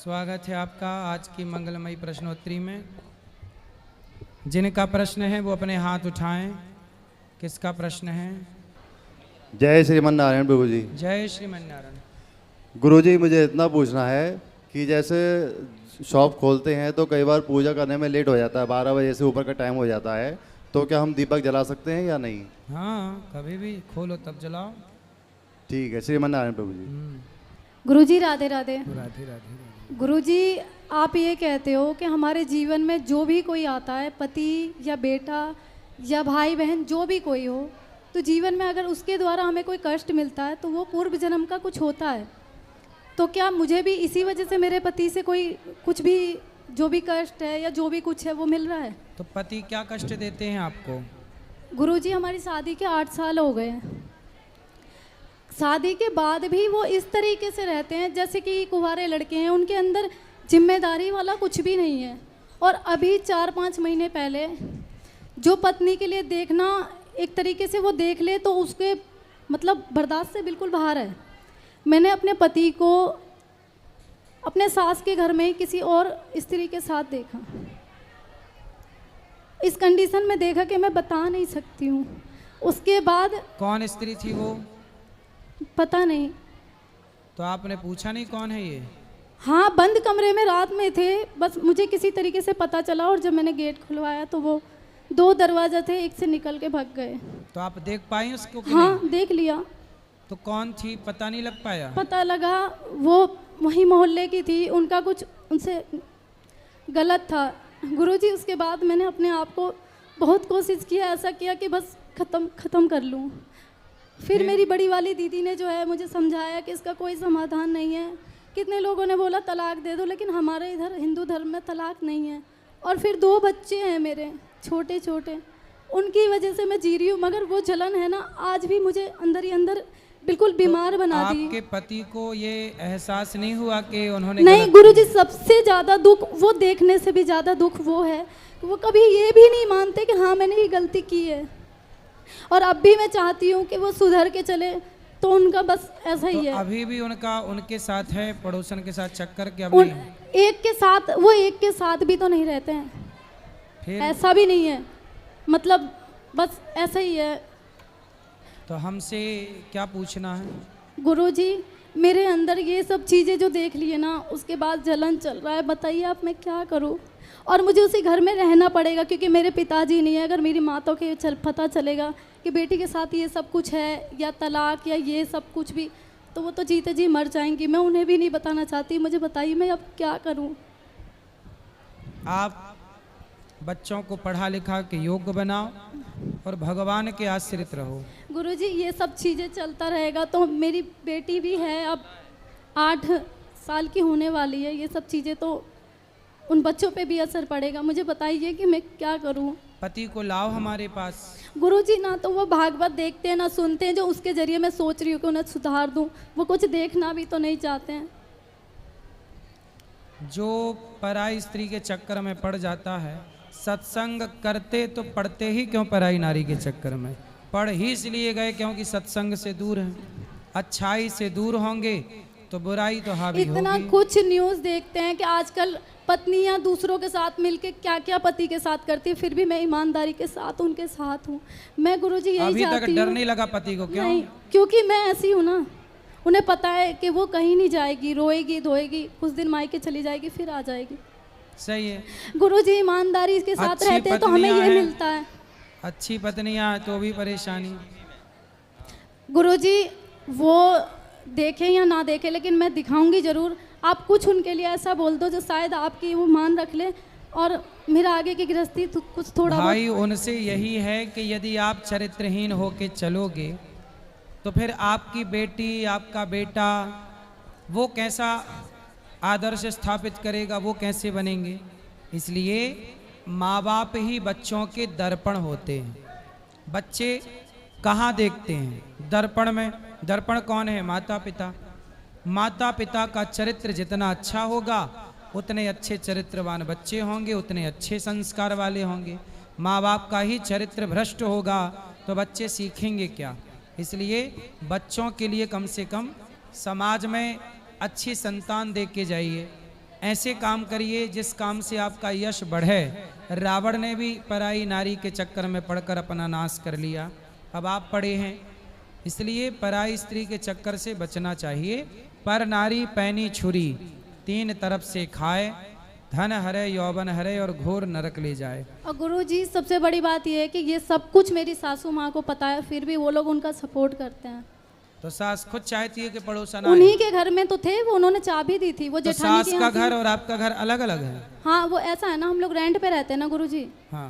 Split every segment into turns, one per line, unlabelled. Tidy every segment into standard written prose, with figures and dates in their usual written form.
स्वागत है आपका आज की मंगलमयी प्रश्नोत्तरी में। जिनका प्रश्न है वो अपने हाथ उठाएं। किसका प्रश्न है?
जय श्रीमन नारायण प्रभु जी।
जय श्रीमन नारायण।
गुरु जी, मुझे इतना पूछना है कि जैसे शॉप खोलते हैं तो कई बार पूजा करने में लेट हो जाता है, 12 बजे से ऊपर का टाइम हो जाता है, तो क्या हम दीपक जला सकते हैं या नहीं?
हाँ, कभी भी खोलो तब जलाओ।
ठीक है, श्रीमन नारायण प्रभु जी।
गुरुजी राधे राधे।
राधे राधे।
गुरुजी, आप ये कहते हो कि हमारे जीवन में जो भी कोई आता है, पति या बेटा या भाई बहन जो भी कोई हो, तो जीवन में अगर उसके द्वारा हमें कोई कष्ट मिलता है तो वो पूर्व जन्म का कुछ होता है। तो क्या मुझे भी इसी वजह से मेरे पति से कोई कुछ भी जो भी कष्ट है या जो भी कुछ है वो मिल रहा है?
तो पति क्या कष्ट देते हैं आपको?
गुरुजी, हमारी शादी के 8 साल हो गए हैं। शादी के बाद भी वो इस तरीके से रहते हैं जैसे कि कुंवारे लड़के हैं, उनके अंदर जिम्मेदारी वाला कुछ भी नहीं है। और अभी 4-5 महीने पहले जो पत्नी के लिए देखना एक तरीके से वो देख ले तो उसके मतलब बर्दाश्त से बिल्कुल बाहर है। मैंने अपने पति को अपने सास के घर में ही किसी और स्त्री के साथ देखा। इस कंडीशन में देखा कि मैं बता नहीं सकती हूँ। उसके बाद
कौन स्त्री थी वो?
पता नहीं।
तो आपने पूछा नहीं कौन है ये?
हाँ, बंद कमरे में रात में थे, बस मुझे किसी तरीके से पता चला और जब मैंने गेट खुलवाया तो वो 2 दरवाजा थे, एक से निकल के भाग गए।
तो आप देख पाई उसको कि
हाँ,
नहीं?
देख लिया।
तो कौन थी पता नहीं लग पाया?
पता लगा वो वही मोहल्ले की थी, उनका कुछ उनसे गलत था। गुरुजी, उसके बाद मैंने अपने आप को बहुत कोशिश किया, ऐसा किया कि बस ख़त्म कर लूँ। फिर मेरी बड़ी वाली दीदी ने जो है मुझे समझाया कि इसका कोई समाधान नहीं है। कितने लोगों ने बोला तलाक दे दो, लेकिन हमारे इधर हिंदू धर्म में तलाक नहीं है। और फिर 2 बच्चे हैं मेरे छोटे छोटे, उनकी वजह से मैं जी रही हूँ, मगर वो जलन है ना आज भी मुझे अंदर ही अंदर बिल्कुल बीमार बना दी।
आपके पति को ये एहसास नहीं हुआ कि उन्होंने
नहीं गुरुजी, सबसे ज़्यादा दुख वो देखने से भी ज़्यादा दुख वो है, वो कभी ये भी नहीं मानते कि हाँ मैंने ये गलती की है। और अब भी मैं चाहती हूँ कि वो सुधर के चले, तो उनका बस ऐसा ही
तो
है।
अभी भी उनका उनके साथ है, पड़ोसन के साथ चक्कर क्या?
एक के साथ, वो एक के साथ भी तो नहीं रहते हैं,
फिर
ऐसा भी नहीं है, मतलब बस ऐसा ही है।
तो हमसे क्या पूछना है?
गुरुजी, मेरे अंदर ये सब चीज़ें जो देख लिए ना, उसके बाद जलन चल रहा है। बताइए आप मैं क्या करूँ? और मुझे उसी घर में रहना पड़ेगा क्योंकि मेरे पिताजी नहीं है। अगर मेरी माता को पता चलेगा कि बेटी के साथ ये सब कुछ है या तलाक या ये सब कुछ भी, तो वो तो जीते जी मर जाएंगी। मैं उन्हें भी नहीं बताना चाहती। मुझे बताइए मैं अब क्या करूँ?
आप बच्चों को पढ़ा लिखा के योग्य बनाओ और भगवान के आश्रित रहो।
गुरुजी, ये सब चीज़ें चलता रहेगा तो मेरी बेटी भी है, अब 8 साल की होने वाली है। ये सब चीज़ें तो उन बच्चों पे भी असर पड़ेगा। मुझे बताइए कि मैं क्या करूं?
पति को लाओ हमारे पास।
गुरुजी, ना तो वो भागवत देखते हैं ना सुनते हैं, जो उसके जरिए मैं सोच रही हूँ कि उन्हें सुधार दूं, वो कुछ देखना भी तो नहीं चाहते हैं।
जो पराई स्त्री के चक्कर में पड़ जाता है, सत्संग करते तो पढ़ते ही क्यों पराई नारी के चक्कर में? पढ़ ही इसलिए गए क्योंकि सत्संग से दूर हैं। अच्छाई से दूर होंगे तो बुराई तो हावी होगी।
इतना कुछ न्यूज़ देखते हैं कि आजकल पत्नियां दूसरों के साथ मिलके क्या क्या पति के साथ करती है, फिर भी मैं ईमानदारी के साथ उनके साथ हूँ। मैं गुरुजी यही
अभी
चाहती
तक
हूँ।
डर नहीं लगा पति को? क्यों?
नहीं, क्योंकि मैं ऐसी हूँ ना, उन्हें पता है कि वो कहीं नहीं जाएगी, रोएगी धोएगी, कुछ दिन मायके चली जाएगी, फिर आ जाएगी।
सही है।
गुरुजी, ईमानदारी के साथ रहते हैं तो हमें ये मिलता है।
अच्छी पत्नियां तो भी परेशानी।
गुरुजी, वो देखें या ना देखें, लेकिन मैं दिखाऊंगी जरूर। आप कुछ उनके लिए ऐसा बोल दो जो शायद आपकी वो मान रख ले और मेरा आगे की गृहस्थी कुछ थोड़ा
भाई उनसे यही है कि यदि आप चरित्रहीन होके चलोगे तो फिर आपकी बेटी, आपका बेटा वो कैसा आदर्श स्थापित करेगा, वो कैसे बनेंगे? इसलिए माँ बाप ही बच्चों के दर्पण होते हैं। बच्चे कहाँ देखते हैं? दर्पण में। दर्पण कौन है? माता पिता। माता पिता का चरित्र जितना अच्छा होगा उतने अच्छे चरित्रवान बच्चे होंगे, उतने अच्छे संस्कार वाले होंगे। माँ बाप का ही चरित्र भ्रष्ट होगा तो बच्चे सीखेंगे क्या? इसलिए बच्चों के लिए कम से कम समाज में अच्छी संतान दे के जाइए। ऐसे काम करिए जिस काम से आपका यश बढ़े। रावण ने भी पराई नारी के चक्कर में पड़कर अपना नाश कर लिया, अब आप पड़े हैं। इसलिए पराई स्त्री के चक्कर से बचना चाहिए। पर नारी पैनी छुरी, तीन तरफ से खाए, धन हरे यौवन हरे और घोर नरक ले जाए।
और गुरुजी सबसे बड़ी बात यह है कि ये सब कुछ मेरी सासू माँ को पता है, फिर भी वो लोग उनका सपोर्ट करते हैं।
तो सास खुद चाहती है कि पड़ोसन
उन्हीं
आए।
के घर में तो थे वो, उन्होंने चाबी दी थी। वो
तो
जेठानी
सास
के
का
यहाँ
घर और आपका घर अलग अलग है?
हाँ, वो ऐसा है ना, हम लोग रेंट पे रहते हैं ना गुरुजी।
हाँ।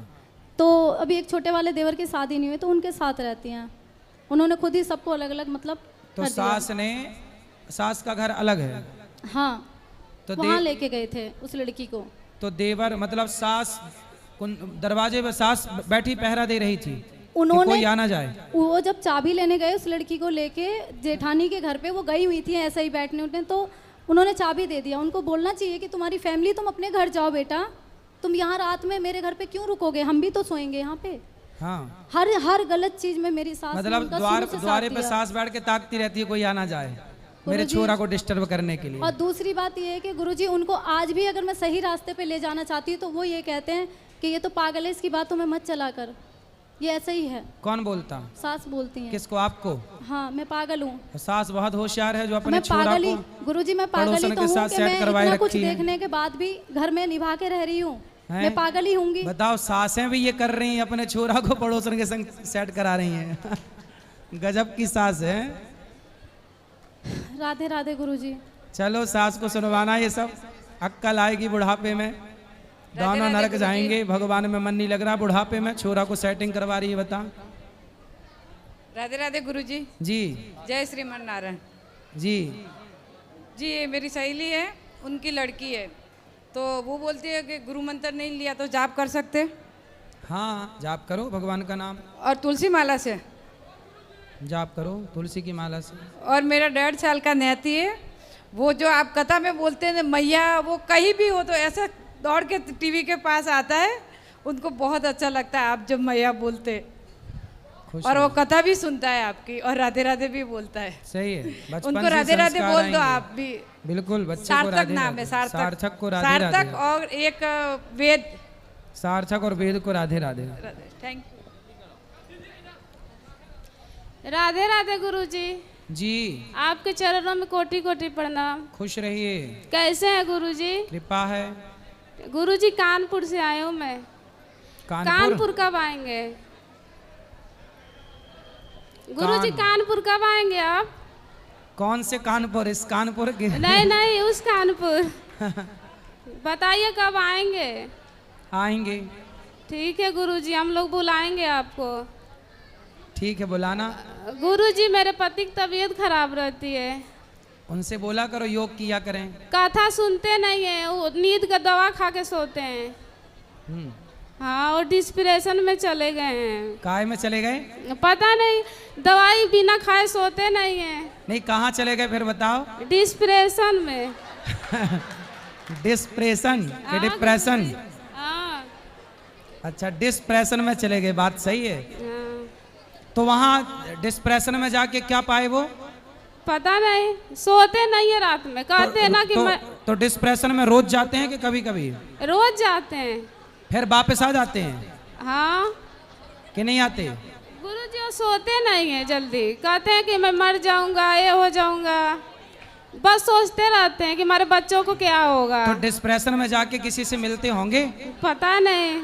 तो अभी एक छोटे वाले देवर की शादी नहीं हुई तो उनके साथ रहती हैं। उन्होंने खुद ही सबको अलग अलग मतलब
तो
कर दिया।
सास का घर अलग है?
हाँ,
तो
वहाँ लेके गए थे उस लड़की को।
तो देवर मतलब सास दरवाजे पर सास बैठी पहरा दे रही थी कि
उन्होंने
कोई आ ना जाए।
वो जब चाबी लेने गए उस लड़की को लेके जेठानी के घर पे, वो गई हुई थी ऐसे ही बैठने उठने, तो उन्होंने चाबी दे दिया। उनको बोलना चाहिए कि तुम्हारी फैमिली, तुम अपने घर जाओ बेटा, तुम यहाँ रात में मेरे घर पे क्यों रुकोगे, हम भी तो सोएंगे यहाँ पे।
हाँ,
हर गलत चीज में मेरी सास ने
मतलब
उनका शुरू से
द्वारे
साथ
पे
दिया।
सास बैठ के ताकती रहती है कोई आ ना जाए मेरे
गुरुजी।
छोरा को डिस्टर्ब करने के लिए।
और दूसरी बात ये है कि गुरुजी उनको आज भी अगर मैं सही रास्ते पे ले जाना चाहती हूँ तो वो ये कहते हैं कि ये तो पागल है, इसकी बात तुम्हें मत चला कर, ये ऐसा ही है।
कौन बोलता?
सास बोलती हैं।
किसको? आपको?
हाँ, मैं पागल हूँ।
सास बहुत होशियार है जो अपने
मैं
छोरा
पागल ही
को
गुरुजी, मैं पागल ही
पड़ोसन
तो
के
हूँ
साथ
कि
सेट
मैं
करवाए
इतना कुछ
रखी है।
देखने के बाद भी घर में निभा के रह रही हूँ।
हैं?
मैं पागल ही होंगी।
बताओ, सासें भी ये कर रही हैं, अपने छोरा को पड़ोसन के संग सेट करा रही हैं। गजब की सास है।
राधे राधे गुरुजी।
चलो, सास को सुनवाना ये सब, अक्कल आएगी बुढ़ापे में। दोनों नरक जाएंगे, भगवान में मन नहीं लग रहा बुढ़ापे में, छोरा को सेटिंग करवा रही है। बता।
राधे राधे गुरुजी।
जी
जय श्रीमान नारायण
जी।
जी। ये मेरी सहेली है, उनकी लड़की है, तो वो बोलती है कि गुरु मंत्र नहीं लिया तो जाप कर सकते।
हाँ, जाप करो भगवान का नाम,
और तुलसी माला से
जाप करो तुलसी की माला से।
और मेरा 1.5 साल का नेती है, वो जो आप कथा में बोलते हैं मैया, वो कहीं भी हो तो ऐसा दौड़ के टीवी के पास आता है, उनको बहुत अच्छा लगता है आप जब मैया बोलते।
खुश
और
हो।
वो कथा भी सुनता है आपकी, और राधे राधे भी बोलता है।
सही है, बचपन
उनको
से
राधे राधे
संस्कार
बोल दो
आएंगे।
आप भी।
बिल्कुल, बच्चे को
सार्थक
राधे
नाम है,
राधे। सार्थक को राधे
सार्थक
राधे।
और एक वेद।
सार्थक और वेद को राधे राधे।
Thank you.
राधे राधे गुरुजी।
जी,
आपके चरणों में कोटि कोटि प्रणाम।
खुश रहिए,
कैसे हैं गुरुजी?
कृपा है।
गुरुजी कानपुर से आए हूँ मैं। कानपुर कब आएंगे गुरुजी? कानपुर कब आएंगे आप?
कौन से कानपुर? इस कानपुर के?
नहीं नहीं, उस कानपुर। बताइए कब आएंगे?
आएंगे।
ठीक है गुरुजी, हम लोग बुलाएंगे आपको।
ठीक है, बुलाना।
गुरुजी मेरे पति की तबीयत खराब रहती है,
उनसे बोला करो योग किया करें।
कथा सुनते नहीं है, वो नींद का दवा खा के सोते हैं।
हम्म।
हाँ, और डिस्प्रेशन में चले गए हैं।
काय में चले गए?
पता नहीं, दवाई बिना खाए सोते नहीं है।
नहीं, कहाँ चले गए फिर बताओ?
डिस्प्रेशन में।
डिस्प्रेशन के डिप्रेशन?
हाँ,
अच्छा, डिस्प्रेशन में चले गए, बात सही है।
हाँ।
तो वहाँ डिस्प्रेशन में जाके क्या पाए वो?
पता नहीं, सोते नहीं है रात में, कहते हैं ना कि मैं
तो डिस्प्रेशन में रोज जाते हैं कि कभी कभी?
रोज जाते हैं।
फिर वापस आ जाते हैं
हाँ
कि नहीं आते?
गुरुजी वो सोते नहीं है जल्दी, कहते हैं कि मैं मर जाऊंगा, ये हो जाऊंगा, बस सोचते रहते हैं कि हमारे बच्चों को क्या होगा।
तो डिस्प्रेशन में जाके किसी से मिलते होंगे?
पता नहीं।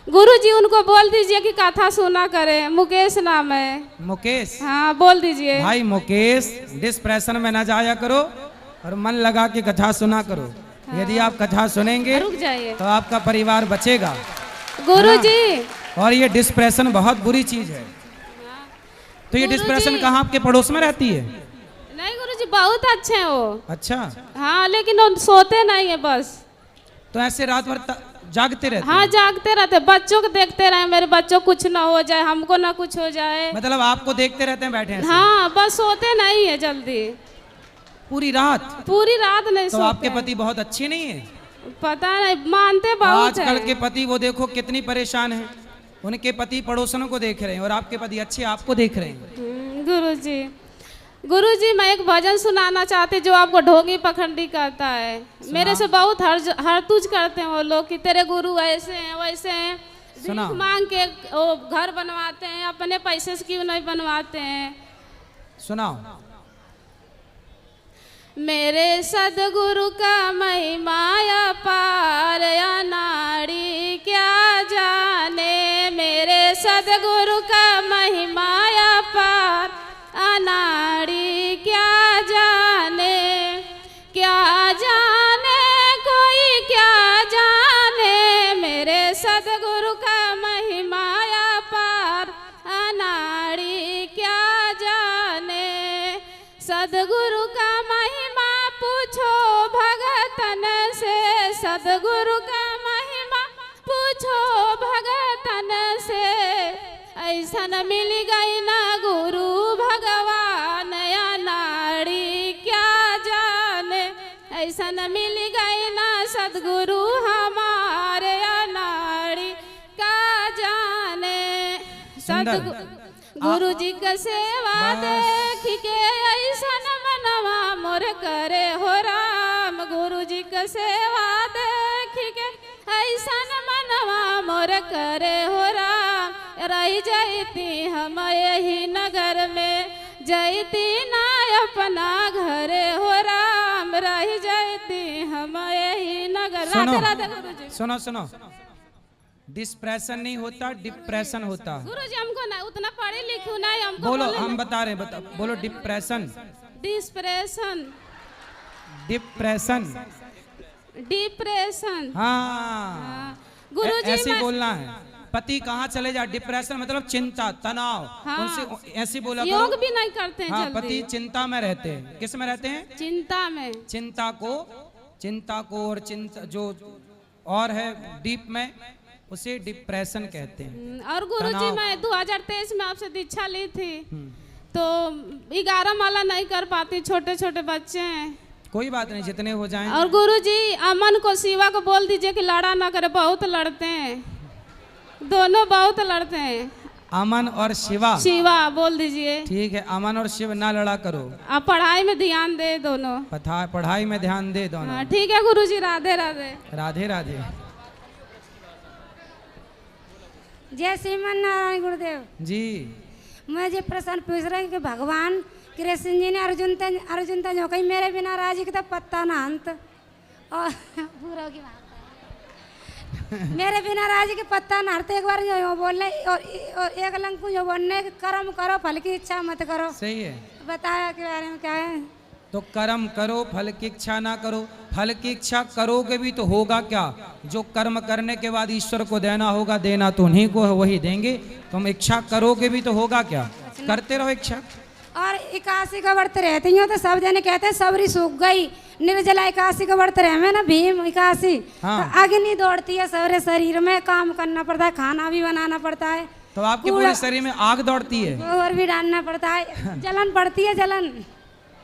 गुरुजी उनको बोल दीजिए कि कथा सुना करे। मुकेश नाम है।
मुकेश?
हाँ, बोल दीजिए।
भाई मुकेश, डिस्प्रेशन में ना जाया करो और मन लगा के कथा सुना करो। यदि आप कथा सुनेंगे
रुक जाइए,
तो आपका परिवार बचेगा।
गुरुजी।
और ये डिस्प्रेशन बहुत बुरी चीज है। तो ये
गुरुजी।
डिस्प्रेशन कहाँ आपके पड़ोस में रहती है?
नहीं गुरुजी, बहुत अच्छे हैं वो।
अच्छा,
हाँ, लेकिन वो सोते नहीं है बस।
तो ऐसे रात भर जागते रहते
हाँ,
हैं?
जागते रहते, बच्चों को देखते रहे, मेरे बच्चों को कुछ ना हो जाए, हमको ना कुछ हो जाए।
मतलब आपको देखते रहते हैं बैठे हैं?
हाँ, बस सोते नहीं है जल्दी,
पूरी रात?
पूरी रात नहीं
तो
सोते
आपके
हैं।
पति बहुत अच्छे नहीं है?
पता नहीं, मानते बहुत
आजकल
है।
के पति वो देखो कितनी परेशान है, उनके पति पड़ोसनों को देख रहे हैं और आपके पति अच्छे आपको देख रहे हैं।
गुरुजी, गुरुजी मैं एक भजन सुनाना चाहती जो आपको ढोंगी पखंडी करता है। मेरे से बहुत हर तुझ करते हैं वो लोग कि तेरे गुरु ऐसे हैं वैसे हैं,
सुना।
भीख मांग के वो घर बनवाते हैं, अपने पैसे से क्यों नहीं बनवाते हैं।
सुनाओ।
मेरे सदगुरु का महिमा पार अनाड़ी क्या जाने, मेरे सदगुरु का महिमा पार अनाड़ी क्या जाने, क्या जाने कोई क्या जाने, मेरे सदगुरु का महिमा पार अनाड़ी क्या जाने। सदगुरु का महिमा पूछो भगतन से, सदगुरु का महिमा पूछो भगतन से, ऐसा न मिल गई ना गुरु भगवान अनाड़ी क्या जाने, ऐसा न मिल गई ना सदगुरु हमारे अनाड़ी का जाने। गुरु जी का सेवा देख के ऐसा न मनवा मोर करे हो राम, गुरु जी का सेवा देख के ऐसा न मनवा मोर करे हो राम। रही जयती हम यही नगर में, जयती ना अपना घर हो राम, रही जयती हम यही नगर। राधे राधे गुरुजी।
सुनो सुनो, डिस्प्रेशन नहीं होता, डिप्रेशन होता।
गुरुजी हमको ना उतना पढ़े लिखू नहीं, हमको
बोलो, हम बता रहे हैं, बोलो डिप्रेशन।
Depression,
depression,
depression.
हाँ
गुरुजी
ऐसे बोलना है। पति कहाँ चले जा, डिप्रेशन मतलब चिंता तनाव।
हाँ।
उनसे ऐसे बोला
योग
करो।
भी नहीं करते हैं
हाँ,
जल्दी।
पति चिंता में रहते हैं। किस में रहते हैं?
चिंता में।
चिंता को और चिंता जो और है डीप में, उसे डिप्रेशन कहते हैं।
और गुरुजी
तनाव।
मैं 2023 में आपसे दीक्षा ली थी, तो 11 माला नहीं कर पाती, छोटे छोटे बच्चे हैं।
कोई बात नहीं, जितने हो जाएं।
और गुरुजी अमन को शिवा को बोल दीजिए कि लड़ा ना करे, बहुत लड़ते हैं, दोनों बहुत लड़ते हैं।
अमन और शिवा,
शिवा बोल दीजिए।
ठीक है, अमन और शिव ना लड़ा करो।
आप पढ़ाई में ध्यान दे दोनों।
पढ़ाई में ध्यान दे दोनों।
हाँ, ठीक है गुरुजी। राधे राधे।
राधे राधे।
जय श्रीमान नारायण गुरुदेव
जी।
मुझे प्रश्न पूछ रहे हैं कि भगवान कृष्ण जी ने अर्जुन जो कहीं मेरे बिना राजी का पत्ता ना अंत, और पूरा की बात है। मेरे बिना राजी के पत्ता ना हरते, एक बार जो बोलने और एक लंकु जो बोलने कर्म करो फल की इच्छा मत करो।
सही है।
बताया के बारे में क्या है?
तो कर्म करो, फल की इच्छा ना करो। फल की इच्छा करोगे भी तो होगा क्या? जो कर्म करने के बाद ईश्वर को देना होगा, देना तो उन्हीं को है, वही देंगे। तुम इच्छा करोगे भी तो होगा क्या? करते रहो इच्छा।
और 81 का व्रत रहती हूँ तो सब जने कहते हैं सबरी सूख गई, निर्जला 81 का व्रत रहे में ना भीम 81।
हाँ।
तो अग्नि दौड़ती है सारे शरीर में, काम करना पड़ता है, खाना भी बनाना पड़ता है,
तो आपके पूरे शरीर में आग दौड़ती है,
गोबर भी डालना पड़ता है, जलन पड़ती है जलन।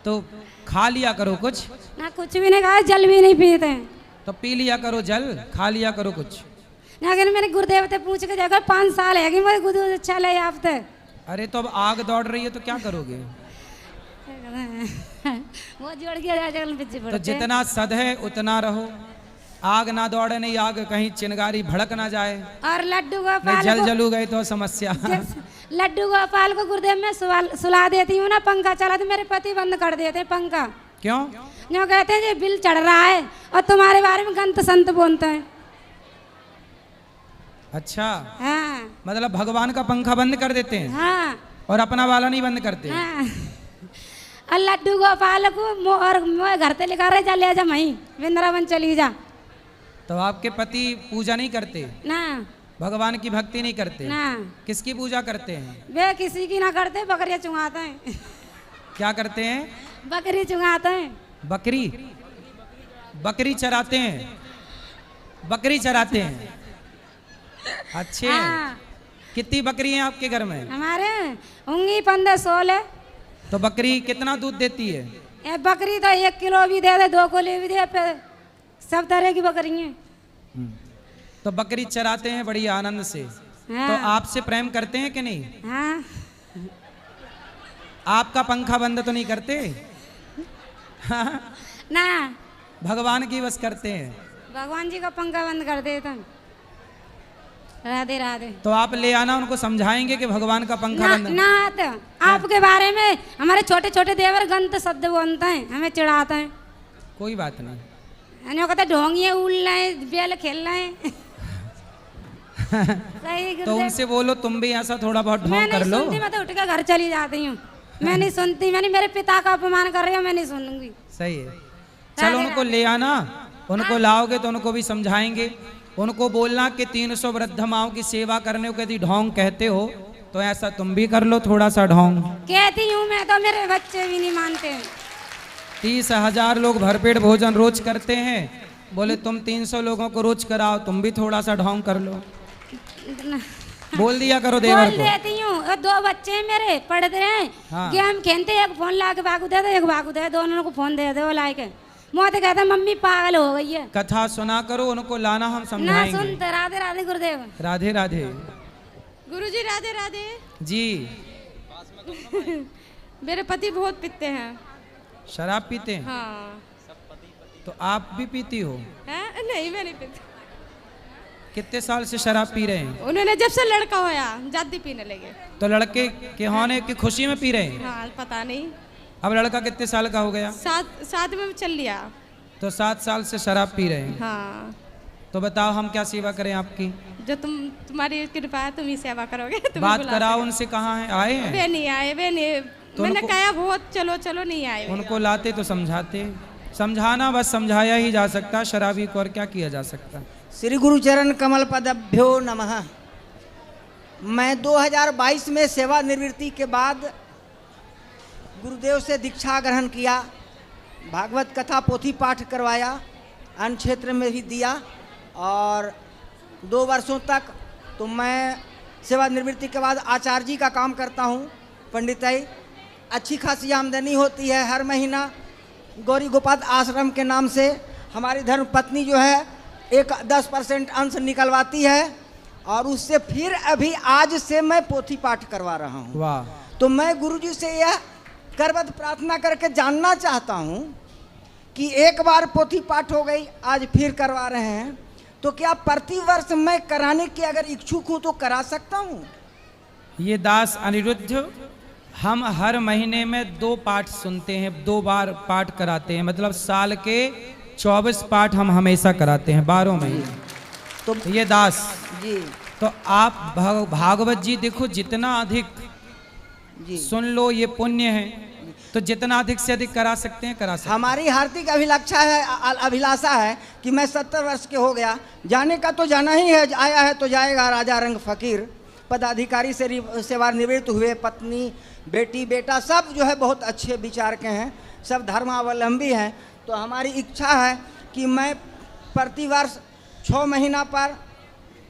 तो खा लिया करो कुछ।
ना कुछ भी नहीं खाया, जल भी नहीं पीते हैं।
तो पी लिया करो जल, खा लिया करो कुछ।
लेकिन मैंने गुरुदेव से पूछ के देखा, 5 साल है कि मुझे गुरुदेव अच्छा ले आपते।
अरे तो अब आग दौड़ रही है तो क्या करोगे?
वो जोड़ के जल पीछे
तो
पड़ते हैं।
जितना सद है उतना रहो। आग ना दौड़े, नहीं आग कहीं चिंगारी भड़क ना जाए,
और लड्डू
नहीं
गोपाल
जल
को,
जलू गए तो समस्या।
लड्डू गोपाल को गुरुदेव में सुला देती हूँ ना, पंखा चला तो मेरे पति बंद कर देते हैं पंखा।
क्यों?
जो कहते हैं ये बिल चढ़ रहा है और तुम्हारे बारे में गंत संत बोलते हैं।
अच्छा,
हाँ
मतलब भगवान का पंखा बंद कर देते हैं
हाँ
और अपना वाला नहीं बंद करते।
हाँ। और लड्डू गोपाल को और मैं घर से लिखा रहे, जा ले जा मई वृंदावन चली जा।
तो आपके पति पूजा नहीं करते,
ना
भगवान की भक्ति नहीं करते,
ना
किसकी पूजा करते हैं?
वे किसी की ना करते, बकरियाँ चुंगाते हैं।
क्या करते हैं?
बकरी चुंगाते हैं।
बकरी, बकरी चराते हैं, बकरी चराते हैं। अच्छे हैं।
हाँ।
कितनी बकरी हैं आपके घर में?
हमारे होंगी 15-16।
तो बकरी कितना दूध देती है?
ये बकरी तो 1 किलो भी दे दे, 2 किलो भी दे, सब तरह की बकरी हैं।
तो बकरी चराते हैं बड़ी आनंद से।
हाँ।
तो आपसे प्रेम करते हैं कि नहीं?
हाँ
आपका पंखा बंद तो नहीं करते?
ना
भगवान की बस करते हैं।
भगवान जी का पंखा बंद कर देता। राधे राधे।
तो आप ले आना, उनको समझाएंगे कि भगवान का पंखा
ना,
बंद।
ना तो आपके बारे में हमारे छोटे छोटे देवर गंत शब्द बोलते हैं, हमें चिढ़ाते हैं।
कोई बात नहीं।
वो कहते ढोंगिए उड़ रहे हैं, बेल खेल रहे हैं। सही
तो
गुरुदेव।
उनसे बोलो तुम भी ऐसा थोड़ा बहुत
मैं
ढोंग कर
नहीं
लो।
सुनती, मैं तो उठ के घर चली जाती हूँ। मैं नहीं सुनती, मैंने मेरे पिता का अपमान कर रही हूँ, मैं नहीं सुनूंगी।
सही है। चलो उनको ले आना, उनको लाओगे तो उनको भी समझाएंगे। उनको बोलना कि 300 वृद्ध माओं की सेवा करने को यदि ढोंग कहते हो तो ऐसा तुम भी कर लो थोड़ा सा ढोंग।
कहती हूँ मैं, तो मेरे बच्चे भी नहीं मानते।
30,000 लोग भरपेट भोजन रोज करते हैं, बोले तुम 300 लोगों को रोज कराओ, तुम भी थोड़ा सा ढोंग कर लो। बोल दिया करो देवर
बोल
को।
देती हूँ। और 2 बच्चे हैं मेरे, पढ़ते हैं,
हाँ।
गेम खेलते हैं। एक फोन ला के बागू दे दो, एक बागू दे, दोनों को फोन दे दो ला के। मुँह तो कहता मम्मी पागल हो गई है।
कथा सुना करो, उनको लाना, हम
ना
समझाएंगे।
सुनते। राधे राधे गुरुदेव।
राधे राधे।
गुरुजी राधे राधे।
जी।
मेरे पति बहुत पीते हैं।
शराब पीते हैं?
हाँ।
तो आप भी पीती हो?
है? नहीं मैं नहीं पीती।
कितने साल से शराब पी रहे हैं?
उन्होंने जब से लड़का होया जाती पीने लगे।
तो लड़के के होने की खुशी में पी रहे हैं?
हाँ पता नहीं।
अब लड़का कितने साल का हो गया?
7 में चल लिया।
तो 7 साल से शराब पी रहे हैं।
हाँ।
तो बताओ हम क्या सेवा करें आपकी?
जो तुम्हारी कृपा है, तुम ही सेवा करोगे। तुम ही
बात
बुला
कराओ
सके।
उनसे, कहाँ हैं? आए हैं?
वे नहीं आए, वे नहीं।
तो
मैंने
उनको-
कहा बहुत चलो चलो, नहीं आए वे।
उनको लाते तो समझाते। समझाना बस समझाया ही जा सकता, शराबी को और क्या किया जा सकता।
श्री गुरुचरण कमल पदभ्यो नमः। मैं 2022 में सेवा निवृत्ति के बाद गुरुदेव से दीक्षा ग्रहण किया, भागवत कथा पोथी पाठ करवाया, अन्य क्षेत्र में भी दिया, और 2 वर्षों तक तो मैं सेवा निवृत्ति के बाद आचार्य जी का काम करता हूँ, पंडिताई। अच्छी खासी आमदनी होती है हर महीना। गौरी गोपाल आश्रम के नाम से हमारी धर्म पत्नी जो है एक 10% अंश निकलवाती है, और उससे फिर अभी आज से मैं पोथी पाठ करवा रहा हूँ।
वाह।
तो मैं गुरुजी से यह करबद्ध प्रार्थना करके जानना चाहता हूँ कि एक बार पोथी पाठ हो गई, आज फिर करवा रहे हैं, तो क्या प्रतिवर्ष मैं कराने की अगर इच्छुक हूँ तो करा सकता हूँ?
ये दास अनिरुद्ध, हम हर महीने में 2 पाठ सुनते हैं, 2 बार पाठ कराते हैं, मतलब साल के 24 पाठ हम हमेशा कराते हैं 12 महीने।
तो
ये दास
जी
तो आप भागवत जी देखो, जितना अधिक
जी
सुन लो ये पुण्य है, तो जितना अधिक से अधिक करा सकते हैं करा सकते हैं।
हमारी हार्दिक अभिलाषा है कि मैं 70 वर्ष के हो गया, जाने का तो जाना ही है, आया है तो जाएगा। राजा रंग फकीर पदाधिकारी से सेवा निवृत्त हुए, पत्नी बेटी बेटा सब जो है बहुत अच्छे विचार के हैं, सब धर्मावलंबी हैं। तो हमारी इच्छा है कि मैं प्रतिवर्ष 6 महीना पर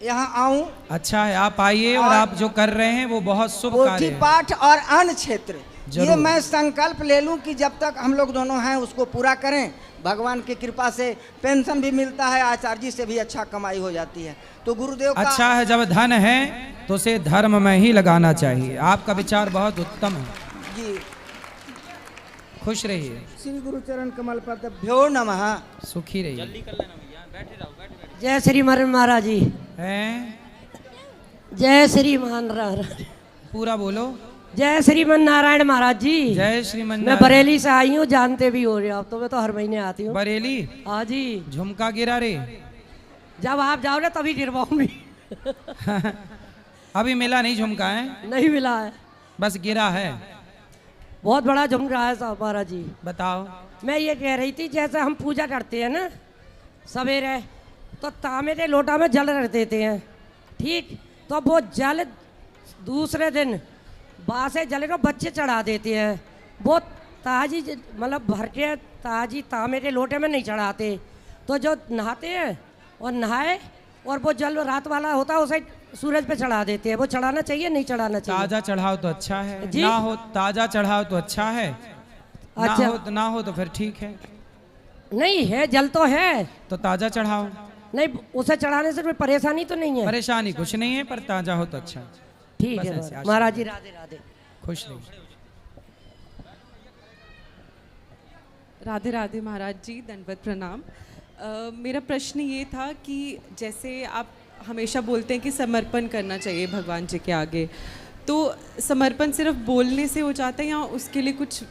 यहाँ आऊँ।
अच्छा है, आप आइए, और आप जो कर रहे हैं वो बहुत शुभ कार्य
पोथी
है।
पाठ और अन्य क्षेत्र, ये
जरूर।
मैं संकल्प ले लूं कि जब तक हम लोग दोनों हैं उसको पूरा करें। भगवान की कृपा से पेंशन भी मिलता है, आचार्य जी से भी अच्छा कमाई हो जाती है। तो गुरुदेव का
अच्छा है, जब धन है तो उसे धर्म में ही लगाना चाहिए। आपका विचार बहुत उत्तम है,
जी।
खुश रहिए,
श्री गुरुचरण कमल पदभ्यो नमः।
सुखी रहिए।
जय श्रीमान महाराज जी।
हैं?
जय श्रीमान
पूरा बोलो।
जय श्रीमान नारायण महाराज जी।
जय श्रीमन।
मैं बरेली से आई हूँ, जानते भी हो रहे हो आप तो, मैं तो हर महीने आती हूँ।
बरेली?
हाँ जी।
झुमका गिरा रे?
जब आप जाओ ना तभी गिरवाऊंगी।
अभी मिला नहीं झुमका है?
नहीं मिला है,
बस गिरा है।
बहुत बड़ा झुमका है साहब महाराज जी।
बताओ।
मैं ये कह रही थी, जैसे हम पूजा करते हैं ना सवेरे, तो तांबे के लोटा में जल रख देते हैं, ठीक? तो वो जल दूसरे दिन बासे जले को बच्चे चढ़ा देते हैं। वो ताजी मतलब भर के ताजी तांबे के लोटे में नहीं चढ़ाते। तो जो नहाते हैं और नहाए, और वो जल रात वाला होता है उसे सूरज पे चढ़ा देते हैं। वो चढ़ाना चाहिए नहीं चढ़ाना चाहिए?
ताजा चढ़ाओ तो अच्छा है,
जी?
ना हो ताजा चढ़ाओ तो अच्छा है,
अच्छा।
ना हो तो फिर ठीक है।
नहीं है, जल तो है
तो ताजा चढ़ाओ।
नहीं, उसे चढ़ाने से कोई परेशानी तो नहीं है?
परेशानी कुछ नहीं है, पर ताजा हो तो अच्छा।
ठीक
बस
है
ऐसे
महाराज जी। राधे राधे।
खुश रहिए।
राधे राधे महाराज जी, दंडवत प्रणाम। मेरा प्रश्न ये था कि जैसे आप हमेशा बोलते हैं कि समर्पण करना चाहिए भगवान जी के आगे, तो समर्पण सिर्फ बोलने से हो जाता है या उसके लिए कुछ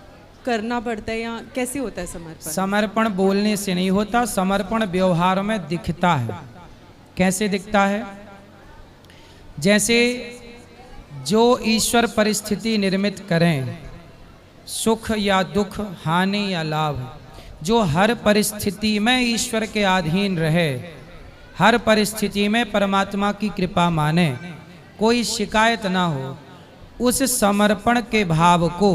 करना पड़ता है, या कैसे होता है समर्पण?
समर्पण बोलने से नहीं होता, समर्पण व्यवहार में दिखता है। कैसे दिखता है? जैसे जो ईश्वर परिस्थिति निर्मित करें, सुख या दुख, हानि या लाभ, जो हर परिस्थिति में ईश्वर के अधीन रहे, हर परिस्थिति में परमात्मा की कृपा माने, कोई शिकायत ना हो, उस समर्पण के भाव को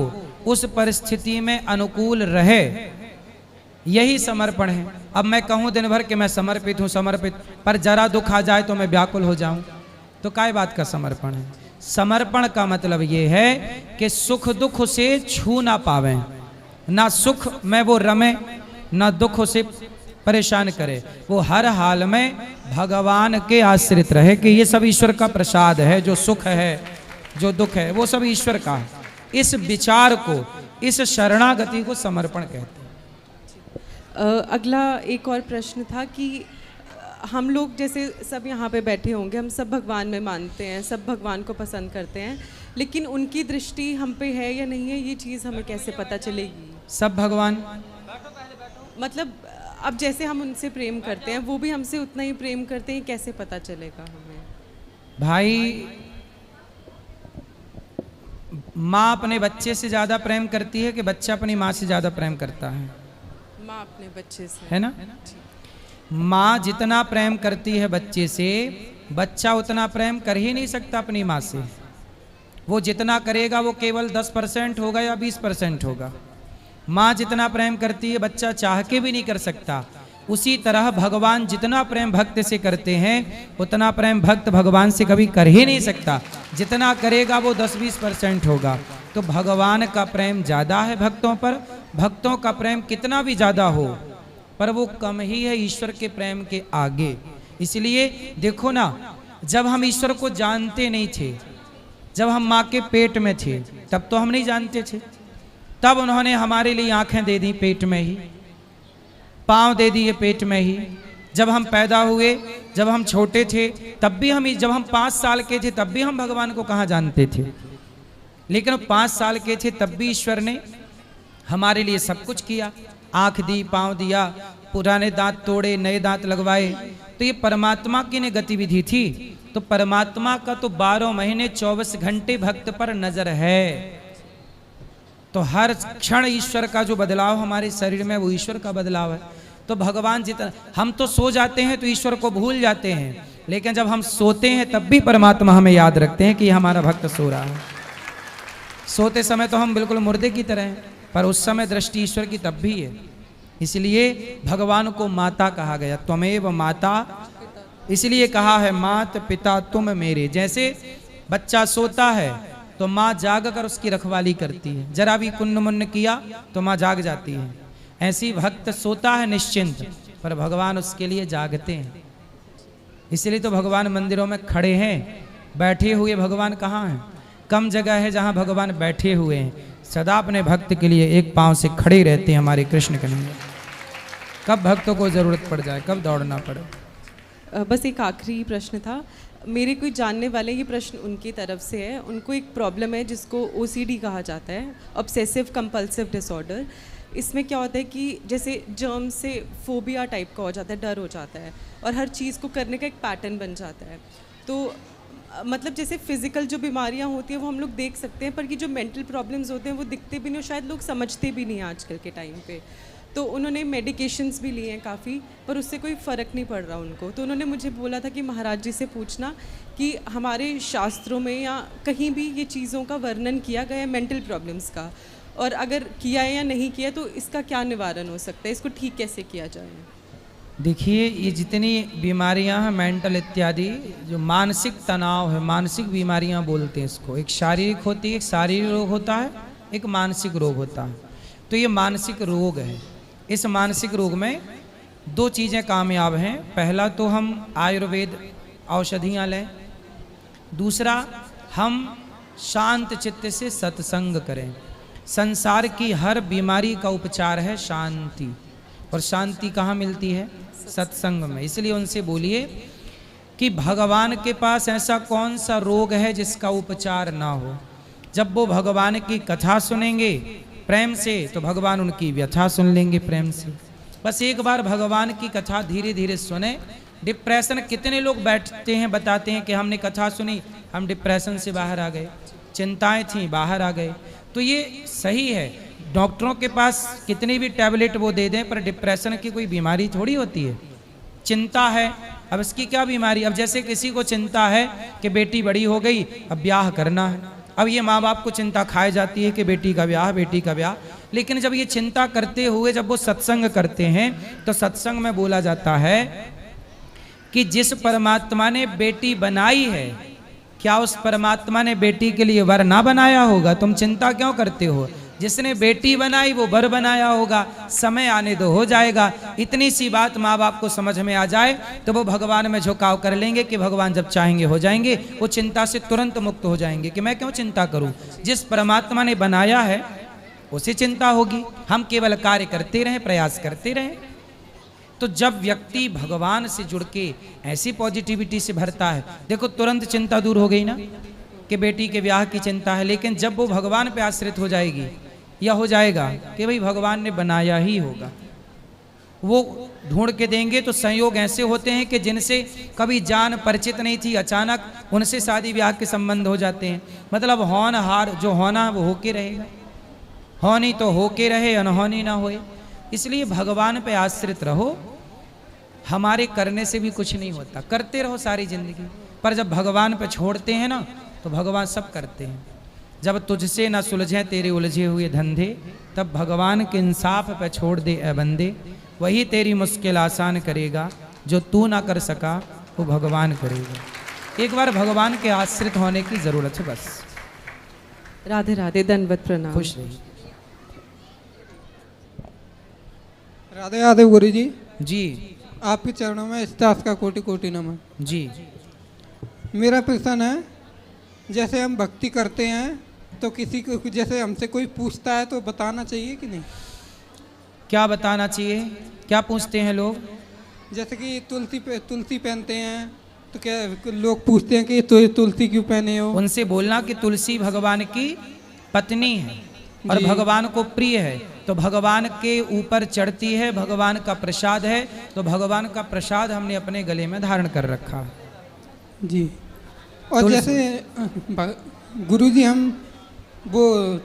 उस परिस्थिति में अनुकूल रहे, यही समर्पण है। अब मैं कहूँ दिन भर कि मैं समर्पित हूँ, समर्पित, पर जरा दुख आ जाए तो मैं व्याकुल हो जाऊं, तो काय बात का समर्पण है? समर्पण का मतलब ये है कि सुख दुख से छू ना पावे, ना सुख में वो रमे, ना दुख उसे परेशान करे, वो हर हाल में भगवान के आश्रित रहे कि ये सब ईश्वर का प्रसाद है, जो सुख है जो दुख है वो सब ईश्वर का है। इस विचार को, इस शरणागति को समर्पण कहते हैं।
अगला एक और प्रश्न था कि हम लोग जैसे सब यहाँ पे बैठे होंगे, हम सब भगवान में मानते हैं, सब भगवान को पसंद करते हैं, लेकिन उनकी दृष्टि हम पे है या नहीं है, ये चीज़ हमें कैसे पता चलेगी?
सब भगवान
मतलब अब जैसे हम उनसे प्रेम करते हैं, वो भी हमसे उतना ही प्रेम करते हैं, कैसे पता चलेगा हमें?
भाई, माँ अपने बच्चे से ज़्यादा प्रेम करती है कि बच्चा अपनी माँ से ज़्यादा प्रेम करता है?
माँ अपने बच्चे से,
है ना? माँ जितना प्रेम करती है बच्चे से, बच्चा उतना प्रेम कर ही नहीं सकता अपनी माँ से। वो जितना करेगा वो केवल 10% होगा या 20% होगा। माँ जितना प्रेम करती है बच्चा चाह के भी नहीं कर सकता। उसी तरह भगवान जितना प्रेम भक्त से करते हैं उतना प्रेम भक्त भगवान से कभी कर ही नहीं सकता। जितना करेगा वो 10-20% होगा। तो भगवान का प्रेम ज़्यादा है भक्तों पर, भक्तों का प्रेम कितना भी ज़्यादा हो पर वो कम ही है ईश्वर के प्रेम के आगे। इसलिए देखो ना, जब हम ईश्वर को जानते नहीं थे, जब हम माँ के पेट में थे, तब तो हम नहीं जानते थे। तब उन्होंने हमारे लिए आंखें दे दी पेट में ही, पाँव दे दिए पेट में ही। जब हम पैदा हुए, जब हम छोटे थे तब भी हम, जब हम 5 साल के थे तब भी हम भगवान को कहाँ जानते थे। लेकिन 5 साल के थे तब भी ईश्वर ने हमारे लिए सब कुछ किया, आँख दी, पाँव दिया, पुराने दांत तोड़े, नए दांत लगवाए। तो ये परमात्मा की ने गतिविधि थी। तो परमात्मा का तो 12 महीने 24 घंटे भक्त पर नजर है। तो हर क्षण ईश्वर का जो बदलाव हमारे शरीर में वो ईश्वर का बदलाव है। तो भगवान जितना, हम तो सो जाते हैं तो ईश्वर को भूल जाते हैं, लेकिन जब हम सोते हैं तब भी परमात्मा हमें याद रखते हैं कि हमारा भक्त सो रहा है। सोते समय तो हम बिल्कुल मुर्दे की तरह हैं, पर उस समय दृष्टि ईश्वर की तब भी है। इसलिए भगवान को माता कहा गया, त्वमेव माता। इसलिए कहा है मात पिता तुम मेरे। जैसे बच्चा सोता है तो माँ जाग कर उसकी रखवाली करती है, जरा भी कुन्न मुन्न किया तो माँ जाग जाती है। ऐसी भक्त सोता है निश्चिंत, पर भगवान उसके लिए जागते हैं। इसलिए तो भगवान मंदिरों में खड़े हैं, बैठे हुए भगवान कहाँ हैं? कम जगह है जहाँ भगवान बैठे हुए हैं। सदा अपने भक्त के लिए एक पांव से खड़े रहते हैं हमारे कृष्ण कन्हैया। कब भक्तों को जरूरत पड़ जाए, कब दौड़ना पड़े।
बस एक आखिरी प्रश्न था, मेरे कोई जानने वाले, ये प्रश्न उनकी तरफ से है। उनको एक प्रॉब्लम है जिसको OCD कहा जाता है, ऑब्सेसिव कंपल्सिव डिसऑर्डर। इसमें क्या होता है कि जैसे जर्म से फोबिया टाइप का हो जाता है, डर हो जाता है, और हर चीज़ को करने का एक पैटर्न बन जाता है। तो मतलब जैसे फिजिकल जो बीमारियां होती हैं वो हम लोग देख सकते हैं, पर कि जो मेंटल प्रॉब्लम्स होते हैं वो दिखते भी नहीं और शायद लोग समझते भी नहीं हैं आजकल के टाइम पे। तो उन्होंने मेडिकेशंस भी लिए हैं काफ़ी, पर उससे कोई फ़र्क नहीं पड़ रहा उनको। तो उन्होंने मुझे बोला था कि महाराज जी से पूछना कि हमारे शास्त्रों में या कहीं भी ये चीज़ों का वर्णन किया गया है मेंटल प्रॉब्लम्स का, और अगर किया है या नहीं किया तो इसका क्या निवारण हो सकता है, इसको ठीक कैसे किया जाए?
देखिए, ये जितनी बीमारियां हैं मेंटल इत्यादि, जो मानसिक तनाव है, मानसिक बीमारियां बोलते हैं इसको। एक शारीरिक होती है, एक शारीरिक रोग होता है, एक मानसिक रोग होता है। तो ये मानसिक रोग है। इस मानसिक रोग में 2 चीज़ें कामयाब हैं। पहला तो हम आयुर्वेद औषधियाँ लें, दूसरा हम शांत चित्त से सत्संग करें। संसार की हर बीमारी का उपचार है शांति, और शांति कहाँ मिलती है? सत्संग में। इसलिए उनसे बोलिए कि भगवान के पास ऐसा कौन सा रोग है जिसका उपचार ना हो। जब वो भगवान की कथा सुनेंगे प्रेम से तो भगवान उनकी व्यथा सुन लेंगे प्रेम से। बस एक बार भगवान की कथा धीरे धीरे सुने। डिप्रेशन, कितने लोग बैठते हैं बताते हैं कि हमने कथा सुनी, हम डिप्रेशन से बाहर आ गए, चिंताएं थी बाहर आ गए। तो ये सही है, डॉक्टरों के पास कितनी भी टैबलेट वो दे दें, पर डिप्रेशन की कोई बीमारी थोड़ी होती है। चिंता है, अब इसकी क्या बीमारी? अब जैसे किसी को चिंता है कि बेटी बड़ी हो गई, अब ब्याह करना है। अब ये माँ बाप को चिंता खाई जाती है कि बेटी का ब्याह, बेटी का ब्याह। लेकिन जब ये चिंता करते हुए जब वो सत्संग करते हैं तो सत्संग में बोला जाता है कि जिस परमात्मा ने बेटी बनाई है, क्या उस परमात्मा ने बेटी के लिए वर ना बनाया होगा? तुम चिंता क्यों करते हो? जिसने बेटी बनाई वो वर बनाया होगा, समय आने दो हो जाएगा। इतनी सी बात माँ बाप को समझ में आ जाए तो वो भगवान में झुकाव कर लेंगे कि भगवान जब चाहेंगे हो जाएंगे। वो चिंता से तुरंत मुक्त हो जाएंगे कि मैं क्यों चिंता करूं, जिस परमात्मा ने बनाया है उसे चिंता होगी। हम केवल कार्य करते रहें, प्रयास करते रहें। तो जब व्यक्ति भगवान से जुड़ के ऐसी पॉजिटिविटी से भरता है, देखो तुरंत चिंता दूर हो गई ना कि बेटी के ब्याह की चिंता है। लेकिन जब वो भगवान पे आश्रित हो जाएगी या हो जाएगा कि भाई भगवान ने बनाया ही होगा, वो ढूंढ के देंगे। तो संयोग ऐसे होते हैं कि जिनसे कभी जान परिचित नहीं थी, अचानक उनसे शादी ब्याह के संबंध हो जाते हैं। मतलब होनहार जो होना वो होके रहेगा, होनी तो होके रहे, अनहोनी ना होए। इसलिए भगवान पे आश्रित रहो। हमारे करने से भी कुछ नहीं होता, करते रहो सारी जिंदगी, पर जब भगवान पे छोड़ते हैं ना तो भगवान सब करते हैं। जब तुझसे न सुलझे तेरे उलझे हुए धंधे, तब भगवान के इंसाफ पे छोड़ दे ए बंदे। वही तेरी मुश्किल आसान करेगा, जो तू ना कर सका वो भगवान करेगा। एक बार भगवान के आश्रित होने की जरूरत है बस।
राधे राधे, दंडवत प्रणाम।
खुश रहिए।
राधे राधे गुरु जी।
जी
आपके चरणों में स्तास का कोटि कोटि नमन।
जी
मेरा प्रश्न है, जैसे हम भक्ति करते हैं तो किसी को, जैसे हमसे कोई पूछता है तो बताना चाहिए कि नहीं?
क्या बताना चाहिए? क्या पूछते हैं लोग?
जैसे कि तुलसी पहनते हैं तो क्या लोग पूछते हैं कि तुलसी क्यों पहने हो?
उनसे बोलना कि तुलसी भगवान की पत्नी है और भगवान को प्रिय है, तो भगवान के ऊपर चढ़ती है, भगवान का प्रसाद है, तो भगवान का प्रसाद हमने अपने गले में धारण कर रखा है।
जी। और जैसे गुरुजी हम वो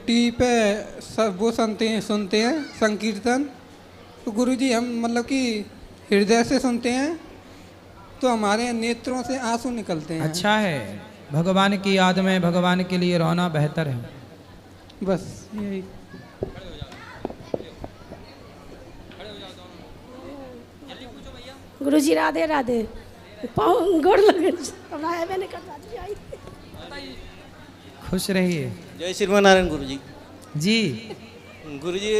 टीवी पे सब वो सुनते हैं संकीर्तन, तो गुरुजी हम मतलब कि हृदय से सुनते हैं तो हमारे नेत्रों से आंसू निकलते हैं।
अच्छा है, भगवान की याद में भगवान के लिए रोना बेहतर है।
बस यही।
गुरुजी राधे राधे, पाँव गोड़ लगे।
खुश रहिए।
जय श्रीमनारायण गुरु जी।
जी
गुरु जी,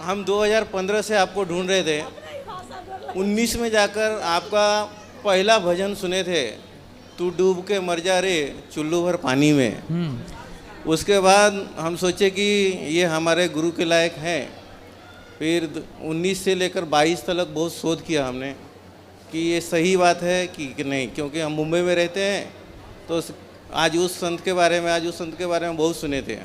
हम 2015 से आपको ढूंढ रहे थे। 19 में जाकर आपका पहला भजन सुने थे, तू डूब के मर जा रे चुल्लू भर पानी में। उसके बाद हम सोचे कि ये हमारे गुरु के लायक हैं। फिर 19 से लेकर 22 तक बहुत शोध किया हमने कि ये सही बात है कि नहीं, क्योंकि हम मुंबई में रहते हैं तो आज उस संत के बारे में बहुत सुने थे।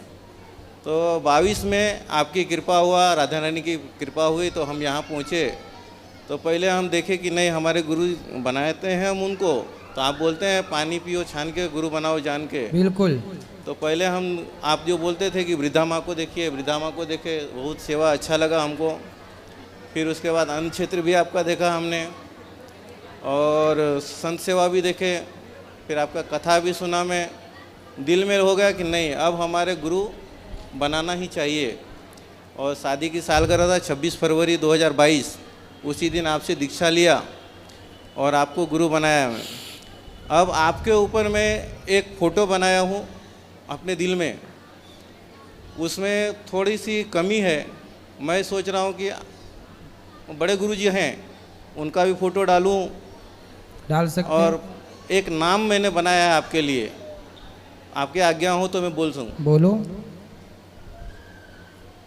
तो 22 में आपकी कृपा हुआ, राधा रानी की कृपा हुई तो हम यहाँ पहुँचे। तो पहले हम देखे कि नहीं, हमारे गुरु बनाते हैं हम उनको, तो आप बोलते हैं पानी पियो छान के, गुरु बनाओ जान के।
बिल्कुल।
तो पहले हम आप जो बोलते थे कि वृद्धा माँ को देखिए, वृद्धा माँ को देखे, बहुत सेवा अच्छा लगा हमको। फिर उसके बाद अन्न क्षेत्र भी आपका देखा हमने और संत सेवा भी देखे। फिर आपका कथा भी सुना, मैं दिल में हो गया कि नहीं, अब हमारे गुरु बनाना ही चाहिए। और शादी की सालगिरह था 26 फरवरी 2022, उसी दिन आपसे दीक्षा लिया और आपको गुरु बनाया मैं। अब आपके ऊपर मैं एक फ़ोटो बनाया हूँ अपने दिल में, उसमें थोड़ी सी कमी है। मैं सोच रहा हूँ कि बड़े गुरु जी हैं उनका भी फ़ोटो डालूँ,
डाल सकते
और एक नाम मैंने बनाया है आपके लिए, आपकी आज्ञा हो तो मैं बोल सकूँ?
बोलो।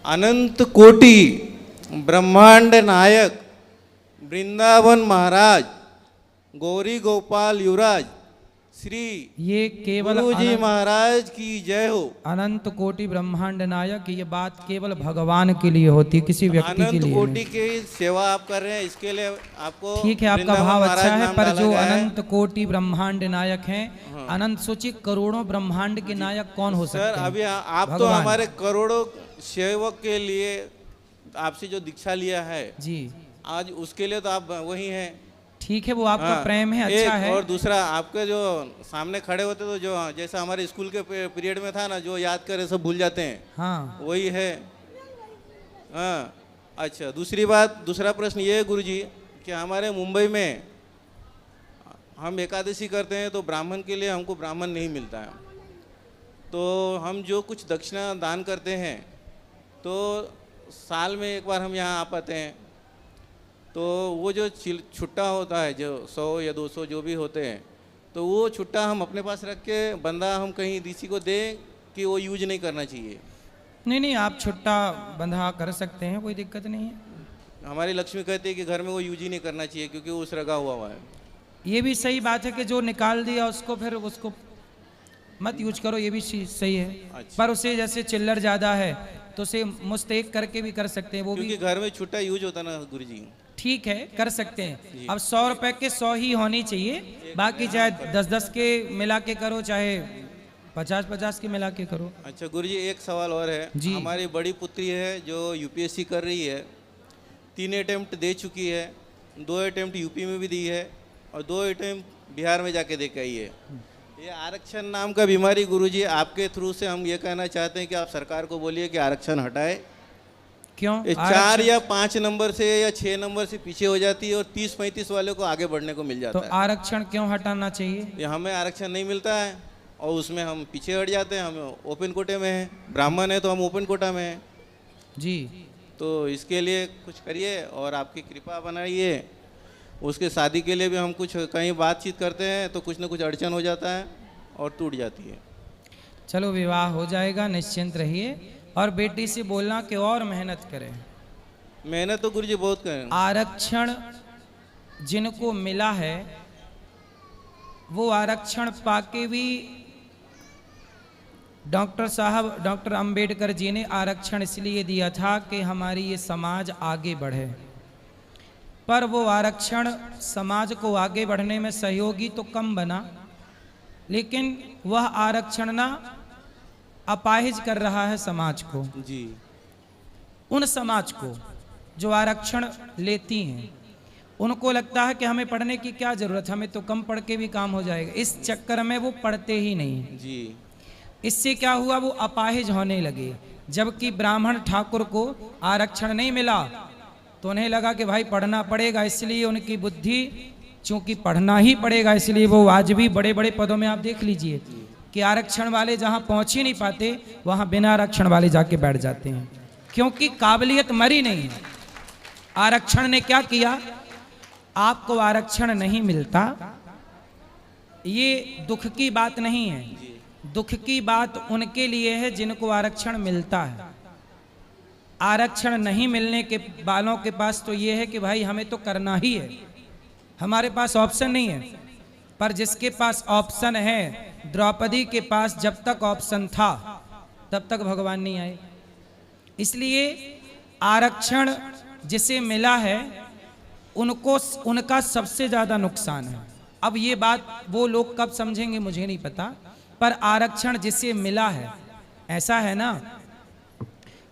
अनंत कोटि ब्रह्मांड नायक वृंदावन महाराज गौरी गोपाल युवराज श्री
ये केवल
गुरुजी महाराज की जय हो।
अनंत कोटि ब्रह्मांड नायक, ये बात केवल भगवान के लिए होती, किसी व्यक्ति के
अनंत
लिए
कोटि
नहीं।
की सेवा आप कर रहे हैं, इसके लिए आपको
ठीक है, आपका
वृंदावन
भाव
महाराज
अच्छा है,
नाम
पर
डाला
जो
गया है।
अनंत कोटि ब्रह्मांड नायक हैं, अनंत सोचिए करोड़ों ब्रह्मांड के नायक कौन हो सकते
सर
हैं?
अभी आप तो
भगवान।
हमारे करोड़ों सेवक के लिए आपसे जो दीक्षा लिया है
जी,
आज उसके लिए तो आप वही हैं।
ठीक है, वो आपका
हाँ,
प्रेम है, अच्छा
एक
है।
और दूसरा आपके जो सामने खड़े होते तो जो जैसा हमारे स्कूल के पीरियड में था ना, जो याद करे सब भूल जाते हैं,
हाँ
वही है। हाँ अच्छा, दूसरी बात, दूसरा प्रश्न ये है गुरुजी कि हमारे मुंबई में हम एकादशी करते हैं तो ब्राह्मण के लिए हमको ब्राह्मण नहीं मिलता है, तो हम जो कुछ दक्षिणा दान करते हैं तो साल में एक बार हम यहाँ आ पाते हैं, तो वो जो छुट्टा होता है जो 100 या 200 जो भी होते हैं, तो वो छुट्टा हम अपने पास रख के बंदा हम कहीं किसी को दें कि वो यूज नहीं करना चाहिए।
नहीं नहीं, आप छुट्टा बंधा कर सकते हैं, कोई दिक्कत नहीं है।
हमारी लक्ष्मी कहती है कि घर में वो यूज ही नहीं करना चाहिए क्योंकि वो उसरगा हुआ है।
ये भी सही बात है कि जो निकाल दिया उसको फिर उसको मत यूज करो, ये भी सही है।
अच्छा।
पर उसे जैसे चिल्लर ज़्यादा है तो उसे मुस्तैक करके भी कर सकते हैं, वो भी
क्योंकि घर में छुट्टा यूज होता ना गुरुजी।
ठीक है, कर सकते हैं। अब 100 रुपए के 100 ही होनी चाहिए, बाकी चाहे 10-10 के मिला के करो, चाहे 50-50 के मिला के करो।
अच्छा गुरुजी, एक सवाल और है
जी।
हमारी बड़ी पुत्री है जो यूपीएससी कर रही है, 3 अटेम्प्ट दे चुकी है, 2 अटेम्प्ट यूपी में भी दी है और 2 अटेम्प्ट बिहार में जाके दे के आई है। ये आरक्षण नाम का बीमारी गुरुजी, आपके थ्रू से हम ये कहना चाहते हैं कि आप सरकार को बोलिए कि आरक्षण हटाए।
क्यों?
4 या 5 नंबर से या 6 नंबर से पीछे हो जाती है और 30-35 वाले को आगे बढ़ने को मिल जाता
तो
है।
आरक्षण क्यों हटाना चाहिए?
ये हमें आरक्षण नहीं मिलता है और उसमें हम पीछे हट जाते हैं, हम ओपन कोटे में हैं, ब्राह्मण है तो हम ओपन कोटा में हैं
जी।
तो इसके लिए कुछ करिए और आपकी कृपा बनाइए। उसके शादी के लिए भी हम कुछ कहीं बातचीत करते हैं तो कुछ ना कुछ अड़चन हो जाता है और टूट जाती है।
चलो विवाह हो जाएगा, निश्चिंत रहिए और बेटी से बोलना कि और मेहनत करें।
मेहनत तो गुरुजी बहुत करें।
आरक्षण जिनको मिला है वो आरक्षण पाके भी डॉक्टर अंबेडकर जी ने आरक्षण इसलिए दिया था कि हमारी ये समाज आगे बढ़े, पर वो आरक्षण समाज को आगे बढ़ने में सहयोगी तो कम बना, लेकिन वह आरक्षण ना अपाहिज कर रहा है समाज को।
जी।
उन समाज को जो आरक्षण लेती हैं उनको लगता है कि हमें पढ़ने की क्या जरूरत, हमें तो कम पढ़ के भी काम हो जाएगा, इस चक्कर में वो पढ़ते ही नहीं।
जी।
इससे क्या हुआ, वो अपाहिज होने लगे। जबकि ब्राह्मण ठाकुर को आरक्षण नहीं मिला तो उन्हें लगा कि भाई पढ़ना पड़ेगा, इसलिए उनकी बुद्धि चूंकि पढ़ना ही पड़ेगा इसलिए वो आज भी बड़े बड़े पदों में आप देख लीजिए कि आरक्षण वाले जहां पहुंच ही नहीं पाते वहां बिना आरक्षण वाले जाके बैठ जाते हैं, क्योंकि काबिलियत मरी नहीं है। आरक्षण ने क्या किया, आपको आरक्षण नहीं मिलता ये दुख की बात नहीं है, दुख की बात उनके लिए है जिनको आरक्षण मिलता है। आरक्षण नहीं मिलने के वालों के पास तो ये है कि भाई हमें तो करना ही है, हमारे पास ऑप्शन नहीं है। पर जिसके पास ऑप्शन है, द्रौपदी के पास जब तक ऑप्शन था तब तक भगवान नहीं आए। इसलिए आरक्षण जिसे मिला है उनको उनका सबसे ज्यादा नुकसान है। अब ये बात वो लोग कब समझेंगे मुझे नहीं पता, पर आरक्षण जिसे मिला है, ऐसा है ना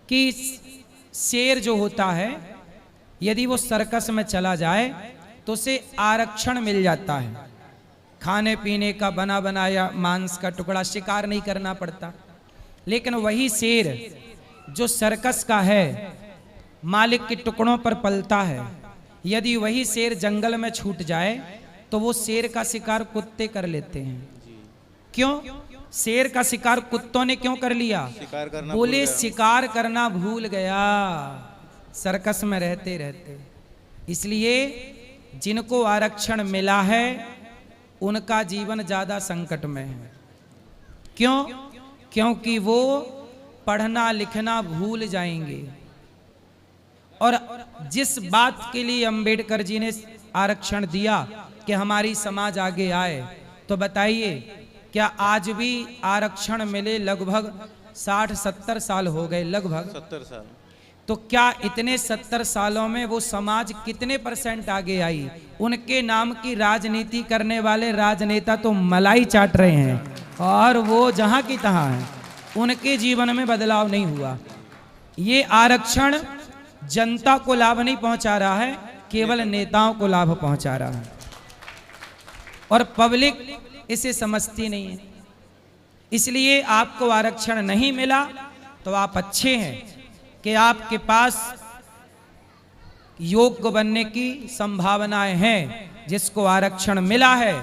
कि शेर जो होता है यदि वो सर्कस में चला जाए तो उसे आरक्षण मिल जाता है, खाने पीने का बना बनाया मांस का टुकड़ा, शिकार नहीं करना पड़ता। लेकिन वही शेर जो सर्कस का है, मालिक के टुकड़ों पर पलता है, यदि वही शेर जंगल में छूट जाए तो वो शेर का शिकार कुत्ते कर लेते हैं। क्यों? शेर का शिकार कुत्तों ने क्यों कर लिया?
शिकार करना
बोले
भूल गया।
शिकार करना भूल गया सर्कस में रहते रहते। इसलिए जिनको आरक्षण मिला है उनका जीवन ज्यादा संकट में है। क्यों? क्योंकि वो पढ़ना लिखना भूल जाएंगे। और जिस बात के लिए अंबेडकर जी ने आरक्षण दिया कि हमारी समाज आगे आए, तो बताइए क्या आज भी आरक्षण मिले लगभग 60-70 साल हो गए, लगभग
70 साल।
तो क्या इतने 70 सालों में वो समाज कितने % आगे आई? उनके नाम की राजनीति करने वाले राजनेता तो मलाई चाट रहे हैं और वो जहां की तहां हैं, उनके जीवन में बदलाव नहीं हुआ। ये आरक्षण जनता को लाभ नहीं पहुंचा रहा है, केवल नेताओं को लाभ पहुंचा रहा है और पब्लिक इसे समझती नहीं है। इसलिए आपको आरक्षण नहीं मिला तो आप अच्छे हैं कि आपके पास योग्य बनने की संभावनाएं हैं। जिसको आरक्षण मिला है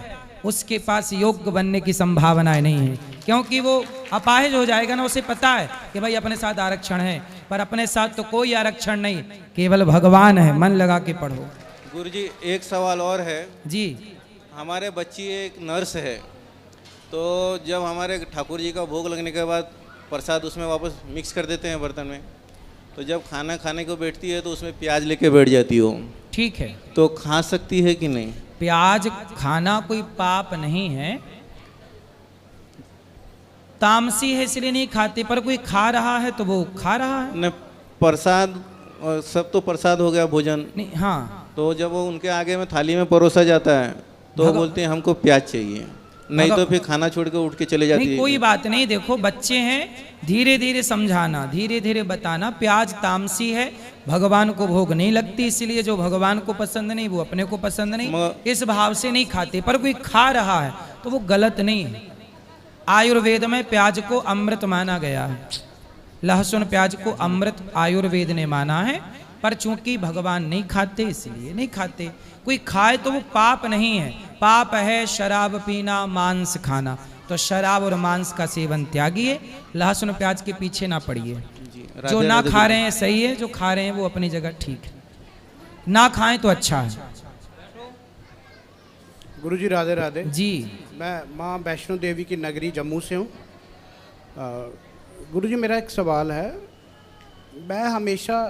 उसके पास योग्य बनने की संभावनाएं नहीं है, क्योंकि वो अपाहिज हो जाएगा ना। उसे पता है कि भाई अपने साथ आरक्षण है, पर अपने साथ तो कोई आरक्षण नहीं, केवल भगवान है। मन लगा के पढ़ो।
गुरुजी एक सवाल और है
जी।
हमारे बच्ची एक नर्स है, तो जब हमारे ठाकुर जी का भोग लगने के बाद प्रसाद उसमें वापस मिक्स कर देते हैं बर्तन में, तो जब खाना खाने को बैठती है तो उसमें प्याज लेके बैठ जाती हो।
ठीक है,
तो खा सकती है कि नहीं?
प्याज खाना कोई पाप नहीं है, तामसी है इसलिए नहीं खाते, पर कोई खा रहा है तो वो खा रहा है।
न प्रसाद, सब तो प्रसाद हो गया भोजन
नहीं। हाँ,
तो जब वो उनके आगे में थाली में परोसा जाता है तो बोलते हैं हमको प्याज चाहिए, नहीं तो फिर खाना छोड़ के उठ के चले जाती है।
नहीं, कोई बात नहीं। देखो बच्चे हैं, धीरे धीरे समझाना, धीरे धीरे बताना। प्याज तामसी है, भगवान को भोग नहीं लगती, इसलिए जो भगवान को पसंद नहीं वो अपने को पसंद नहीं, इस भाव से नहीं खाते। पर कोई खा रहा है तो वो गलत नहीं है। आयुर्वेद में प्याज को अमृत माना गया है, लहसुन प्याज को अमृत आयुर्वेद ने माना है, पर चूंकि भगवान नहीं खाते इसलिए नहीं खाते। कोई खाए तो वो पाप नहीं है। पाप है शराब पीना, मांस खाना, तो शराब और मांस का सेवन त्यागिए, लहसुन प्याज के पीछे ना पड़िए। जो ना खा रहे हैं सही है, जो खा रहे हैं वो अपनी जगह ठीक है, ना खाएं तो अच्छा है।
गुरुजी राधे राधे
जी।
मैं माँ वैष्णो देवी की नगरी जम्मू से हूँ। गुरुजी मेरा एक सवाल है। मैं हमेशा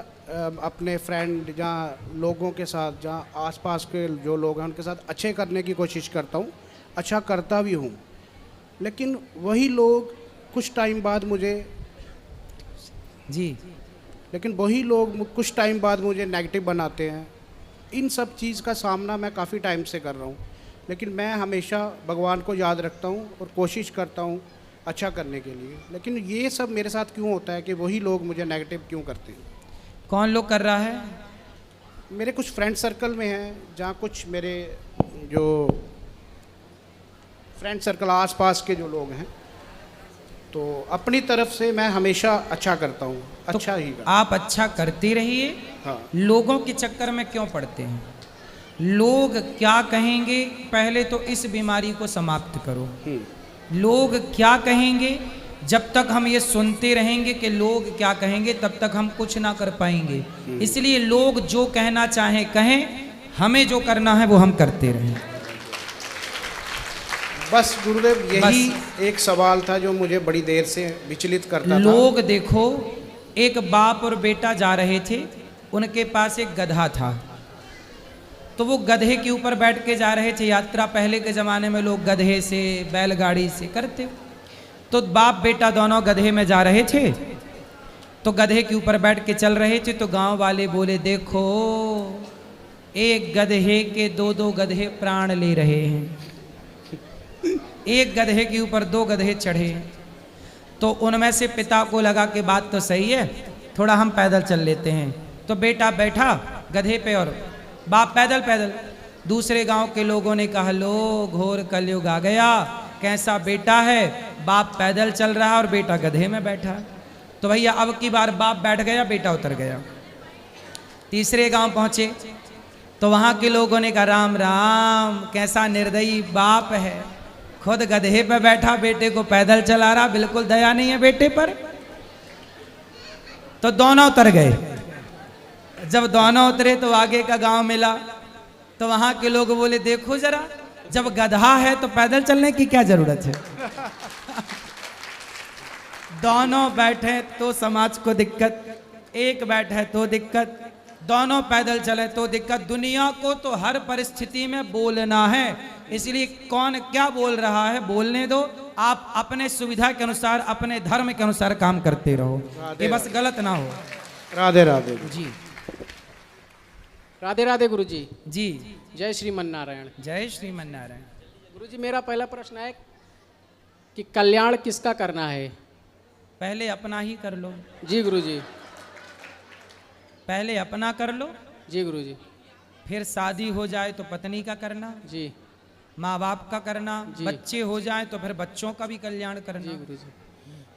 अपने फ्रेंड जहाँ लोगों के साथ, जहाँ आसपास के जो लोग हैं उनके साथ अच्छे करने की कोशिश करता हूँ, अच्छा करता भी हूँ, लेकिन वही लोग कुछ टाइम बाद मुझे कुछ टाइम बाद मुझे नेगेटिव बनाते हैं। इन सब चीज़ का सामना मैं काफ़ी टाइम से कर रहा हूँ, लेकिन मैं हमेशा भगवान को याद रखता हूँ और कोशिश करता हूँ अच्छा करने के लिए। लेकिन ये सब मेरे साथ क्यों होता है कि वही लोग मुझे नेगेटिव क्यों करते हैं?
कौन लोग कर रहा है?
मेरे कुछ फ्रेंड सर्कल में हैं, जहाँ कुछ मेरे जो फ्रेंड सर्कल आसपास के जो लोग हैं, तो अपनी तरफ से मैं हमेशा अच्छा करता हूँ, अच्छा ही करता।
आप अच्छा करते रहिए।
हाँ।
लोगों के चक्कर में क्यों पड़ते हैं? लोग क्या कहेंगे, पहले तो इस बीमारी को समाप्त करो। लोग क्या कहेंगे, जब तक हम ये सुनते रहेंगे कि लोग क्या कहेंगे, तब तक हम कुछ ना कर पाएंगे। इसलिए लोग जो कहना चाहें कहें, हमें जो करना है वो हम करते रहें।
बस गुरुदेव यही एक सवाल था जो मुझे बड़ी देर से विचलित करता था।
लोग देखो, एक बाप और बेटा जा रहे थे, उनके पास एक गधा था, तो वो गधे के ऊपर बैठ के जा रहे थे। यात्रा पहले के ज़माने में लोग गधे से, बैलगाड़ी से करते। तो बाप बेटा दोनों गधे में जा रहे थे, तो गधे के ऊपर बैठ के चल रहे थे। तो गांव वाले बोले, देखो एक गधे के 2-2 गधे प्राण ले रहे हैं, एक गधे के ऊपर 2 गधे चढ़े। तो उनमें से पिता को लगा कि बात तो सही है, थोड़ा हम पैदल चल लेते हैं। तो बेटा बैठा गधे पे और बाप पैदल पैदल। दूसरे गांव के लोगों ने कहा, लो घोर कलयुग आ गया, कैसा बेटा है, बाप पैदल चल रहा और बेटा गधे में बैठा। तो भैया अब की बार बाप बैठ गया, बेटा उतर गया। तीसरे गांव पहुंचे तो वहां के लोगों ने कहा, राम राम, कैसा निर्दयी बाप है, खुद गधे पे बैठा, बेटे को पैदल चला रहा, बिल्कुल दया नहीं है बेटे पर। तो दोनों उतर गए। जब दोनों उतरे तो आगे का गांव मिला, तो वहां के लोग बोले, देखो जरा, जब गधा है तो पैदल चलने की क्या जरूरत है। दोनों बैठे तो समाज को दिक्कत, एक बैठे तो दिक्कत, दोनों पैदल चले तो दिक्कत। दुनिया को तो हर परिस्थिति में बोलना है, इसलिए कौन क्या बोल रहा है बोलने दो। आप अपने सुविधा के अनुसार, अपने धर्म के अनुसार काम करते रहो, कि बस गलत ना हो।
राधे राधे
जी।
राधे राधे गुरु जी।
जी।
जय श्रीमन नारायण।
जय श्रीमन नारायण।
गुरु जी, मेरा पहला प्रश्न है कि कल्याण किसका करना है?
पहले अपना ही कर लो।
जी गुरु जी।
पहले अपना कर लो।
जी गुरु जी।
फिर शादी हो जाए तो पत्नी का करना।
जी।
माँ बाप का करना।
जी।
बच्चे हो जाए तो फिर बच्चों का भी कल्याण करना।
जी गुरु जी।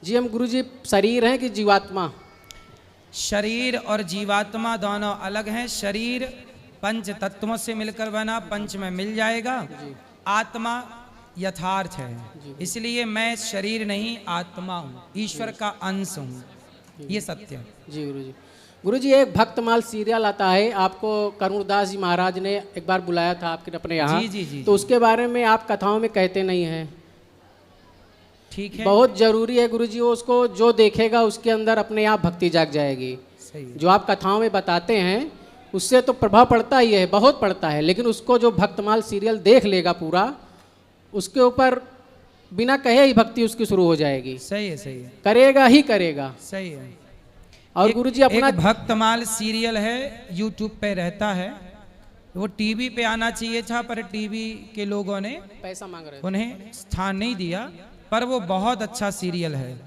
जी हम गुरु जी शरीर हैं कि जीवात्मा?
शरीर और जीवात्मा दोनों अलग हैं। शरीर पंच तत्वों से मिलकर बना, पंच में मिल जाएगा। आत्मा यथार्थ है, इसलिए मैं शरीर नहीं आत्मा हूँ, ईश्वर का अंश हूँ, ये सत्य है।
जी गुरु जी। गुरु जी, एक भक्तमाल सीरियल आता है, आपको करुणदास जी महाराज ने एक बार बुलाया था आपके अपने यहाँ।
जी जी जी।
तो उसके बारे में आप कथाओं में कहते नहीं हैं।
ठीक है।
बहुत जरूरी है गुरु जी, वो उसको जो देखेगा उसके अंदर अपने आप भक्ति जाग जाएगी।
सही है।
जो आप कथाओं में बताते हैं उससे तो प्रभाव पड़ता ही है, बहुत पड़ता है, लेकिन उसको जो भक्तमाल सीरियल देख लेगा पूरा, उसके ऊपर बिना कहे ही भक्ति उसकी शुरू हो जाएगी।
सही है, सही है।
करेगा ही करेगा।
सही है।
और गुरु जी अपना
एक भक्तमाल सीरियल है, यूट्यूब पे रहता है, वो टीवी पे आना चाहिए था, पर टीवी के लोगों ने
पैसा मांग रहे थे,
उन्हें स्थान नहीं दिया, पर वो बहुत अच्छा सीरियल है,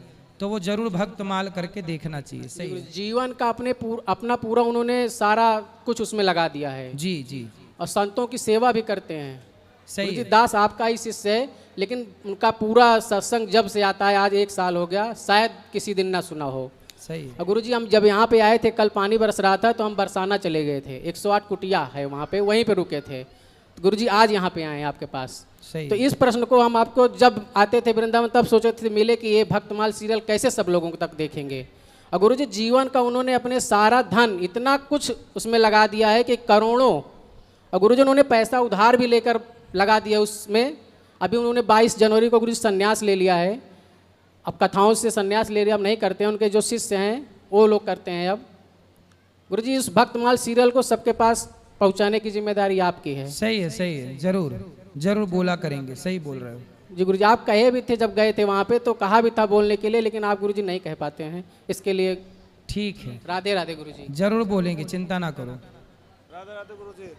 तो वो जरूर भक्तमाल करके देखना चाहिए। सही है।
जीवन का अपना पूरा उन्होंने सारा कुछ उसमें लगा दिया है।
जी जी।
और संतों की सेवा भी करते हैं।
सही
गुरु जी,
है।
दास आपका ही शिष्य है, लेकिन उनका पूरा सत्संग जब से आता है, आज 1 साल हो गया, शायद किसी दिन ना सुना हो।
सही है।
और गुरु जी, हम जब यहाँ पे आए थे, कल पानी बरस रहा था, तो हम बरसाना चले गए थे। 108 कुटिया है वहाँ पे, वहीं पे रुके थे। तो गुरु जी आज यहाँ पे आए हैं आपके पास।
सही।
तो इस प्रश्न को हम आपको जब आते थे वृंदावन, तब सोचे थे मिले कि ये भक्तमाल सीरियल कैसे सब लोगों तक देखेंगे। और गुरु जी, जीवन का उन्होंने अपने सारा धन इतना कुछ उसमें लगा दिया है कि करोड़ों। और गुरु जी, उन्होंने पैसा उधार भी लेकर लगा दिया उसमें। अभी उन्होंने 22 जनवरी को गुरु जी संन्यास ले लिया है। अब कथाओं से संन्यास ले लिया, अब नहीं करते हैं, उनके जो शिष्य हैं वो लोग करते हैं अब। गुरु जी, इस भक्तमाल सीरियल को सबके पास पहुंचाने की जिम्मेदारी आपकी है।
सही है, सही है। जरूर जरूर बोला करेंगे। सही बोल रहे हो
जी गुरु जी। आप कहे भी थे जब गए थे वहाँ पे, तो कहा भी था बोलने के लिए, लेकिन आप गुरु जी नहीं कह पाते हैं, इसके लिए
ठीक है।
राधे राधे गुरु जी।
जरूर बोलेंगे, चिंता ना करो।
राधे राधे गुरु जी।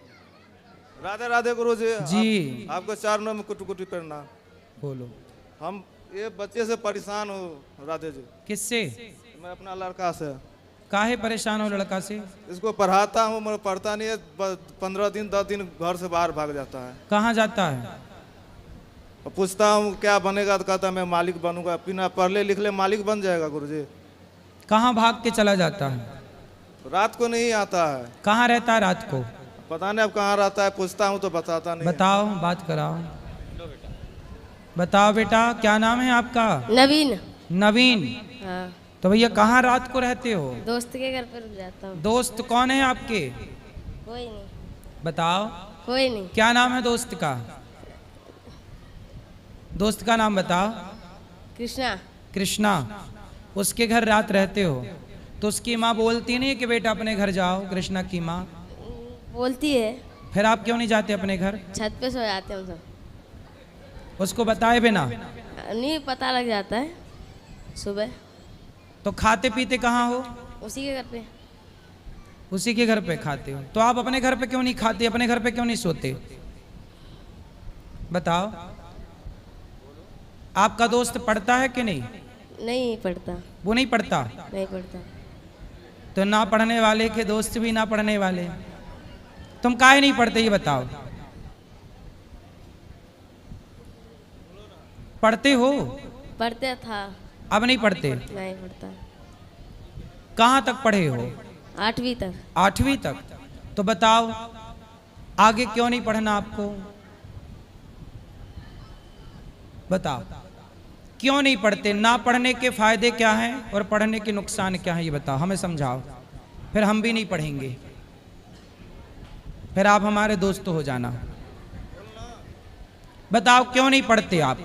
राधे राधे गुरु जी।
जी।
आपको चरणों में कुट कुटी प्रणाम।
बोलो।
हम ये बच्चे से परेशान हूँ राधे जी।
किससे?
मैं अपना लड़का से।
काहे परेशान हो लड़का से?
इसको पढ़ाता हूँ मगर पढ़ता नहीं है, 15 दिन 10 दिन घर से बाहर भाग जाता है।
कहाँ जाता है?
पूछता हूँ क्या बनेगा, तो कहता मैं मालिक बनूंगा। बिना पढ़ले लिखले मालिक बन जाएगा गुरु जी।
कहाँ भाग के चला जाता है?
रात को नहीं आता है।
कहाँ रहता है रात को?
पता नहीं अब कहाँ रहता है, पूछता हूँ तो बताता नहीं।
बताओ, बात कराओ। बताओ बेटा, क्या नाम है आपका?
नवीन।
नवीन।
हाँ।
तो भैया कहाँ रात को रहते हो?
दोस्त के घर पर जाता हूँ।
दोस्त कौन है आपके?
कोई नहीं।
बताओ।
कोई नहीं।
क्या नाम है दोस्त का? दोस्त का नाम बताओ।
कृष्णा।
कृष्णा। उसके घर रात रहते हो, तो उसकी माँ बोलती नहीं कि बेटा अपने घर जाओ? कृष्णा की माँ
बोलती है।
फिर आप क्यों नहीं जाते अपने घर?
छत पे सो जाते हैं हम सब।
उसको बताए बिना?
नहीं, पता लग जाता है सुबह।
तो खाते पीते कहाँ हो?
उसी के घर पे।
उसी के घर पे खाते हो? तो आप अपने घर पे क्यों नहीं खाते? अपने घर पे क्यों नहीं सोते? बताओ। आपका दोस्त पढ़ता है कि नहीं?
नहीं पढ़ता।
वो नहीं पढ़ता?
नहीं पढ़ता।
तो ना पढ़ने वाले के दोस्त भी ना पढ़ने वाले, तुम काहे नहीं पढ़ते ये बताओ? पढ़ते हो?
पढ़ते था।
अब नहीं पढ़ते?
नहीं पढ़ता।
कहाँ तक पढ़े हो?
8वीं तक।
8वीं तक? तो बताओ आगे क्यों नहीं पढ़ना आपको? बताओ क्यों नहीं पढ़ते? ना पढ़ने के फायदे क्या हैं और पढ़ने के नुकसान क्या हैं, ये बताओ, हमें समझाओ। फिर हम भी नहीं पढ़ेंगे, फिर आप हमारे दोस्त हो जाना। बताओ क्यों नहीं पढ़ते आप?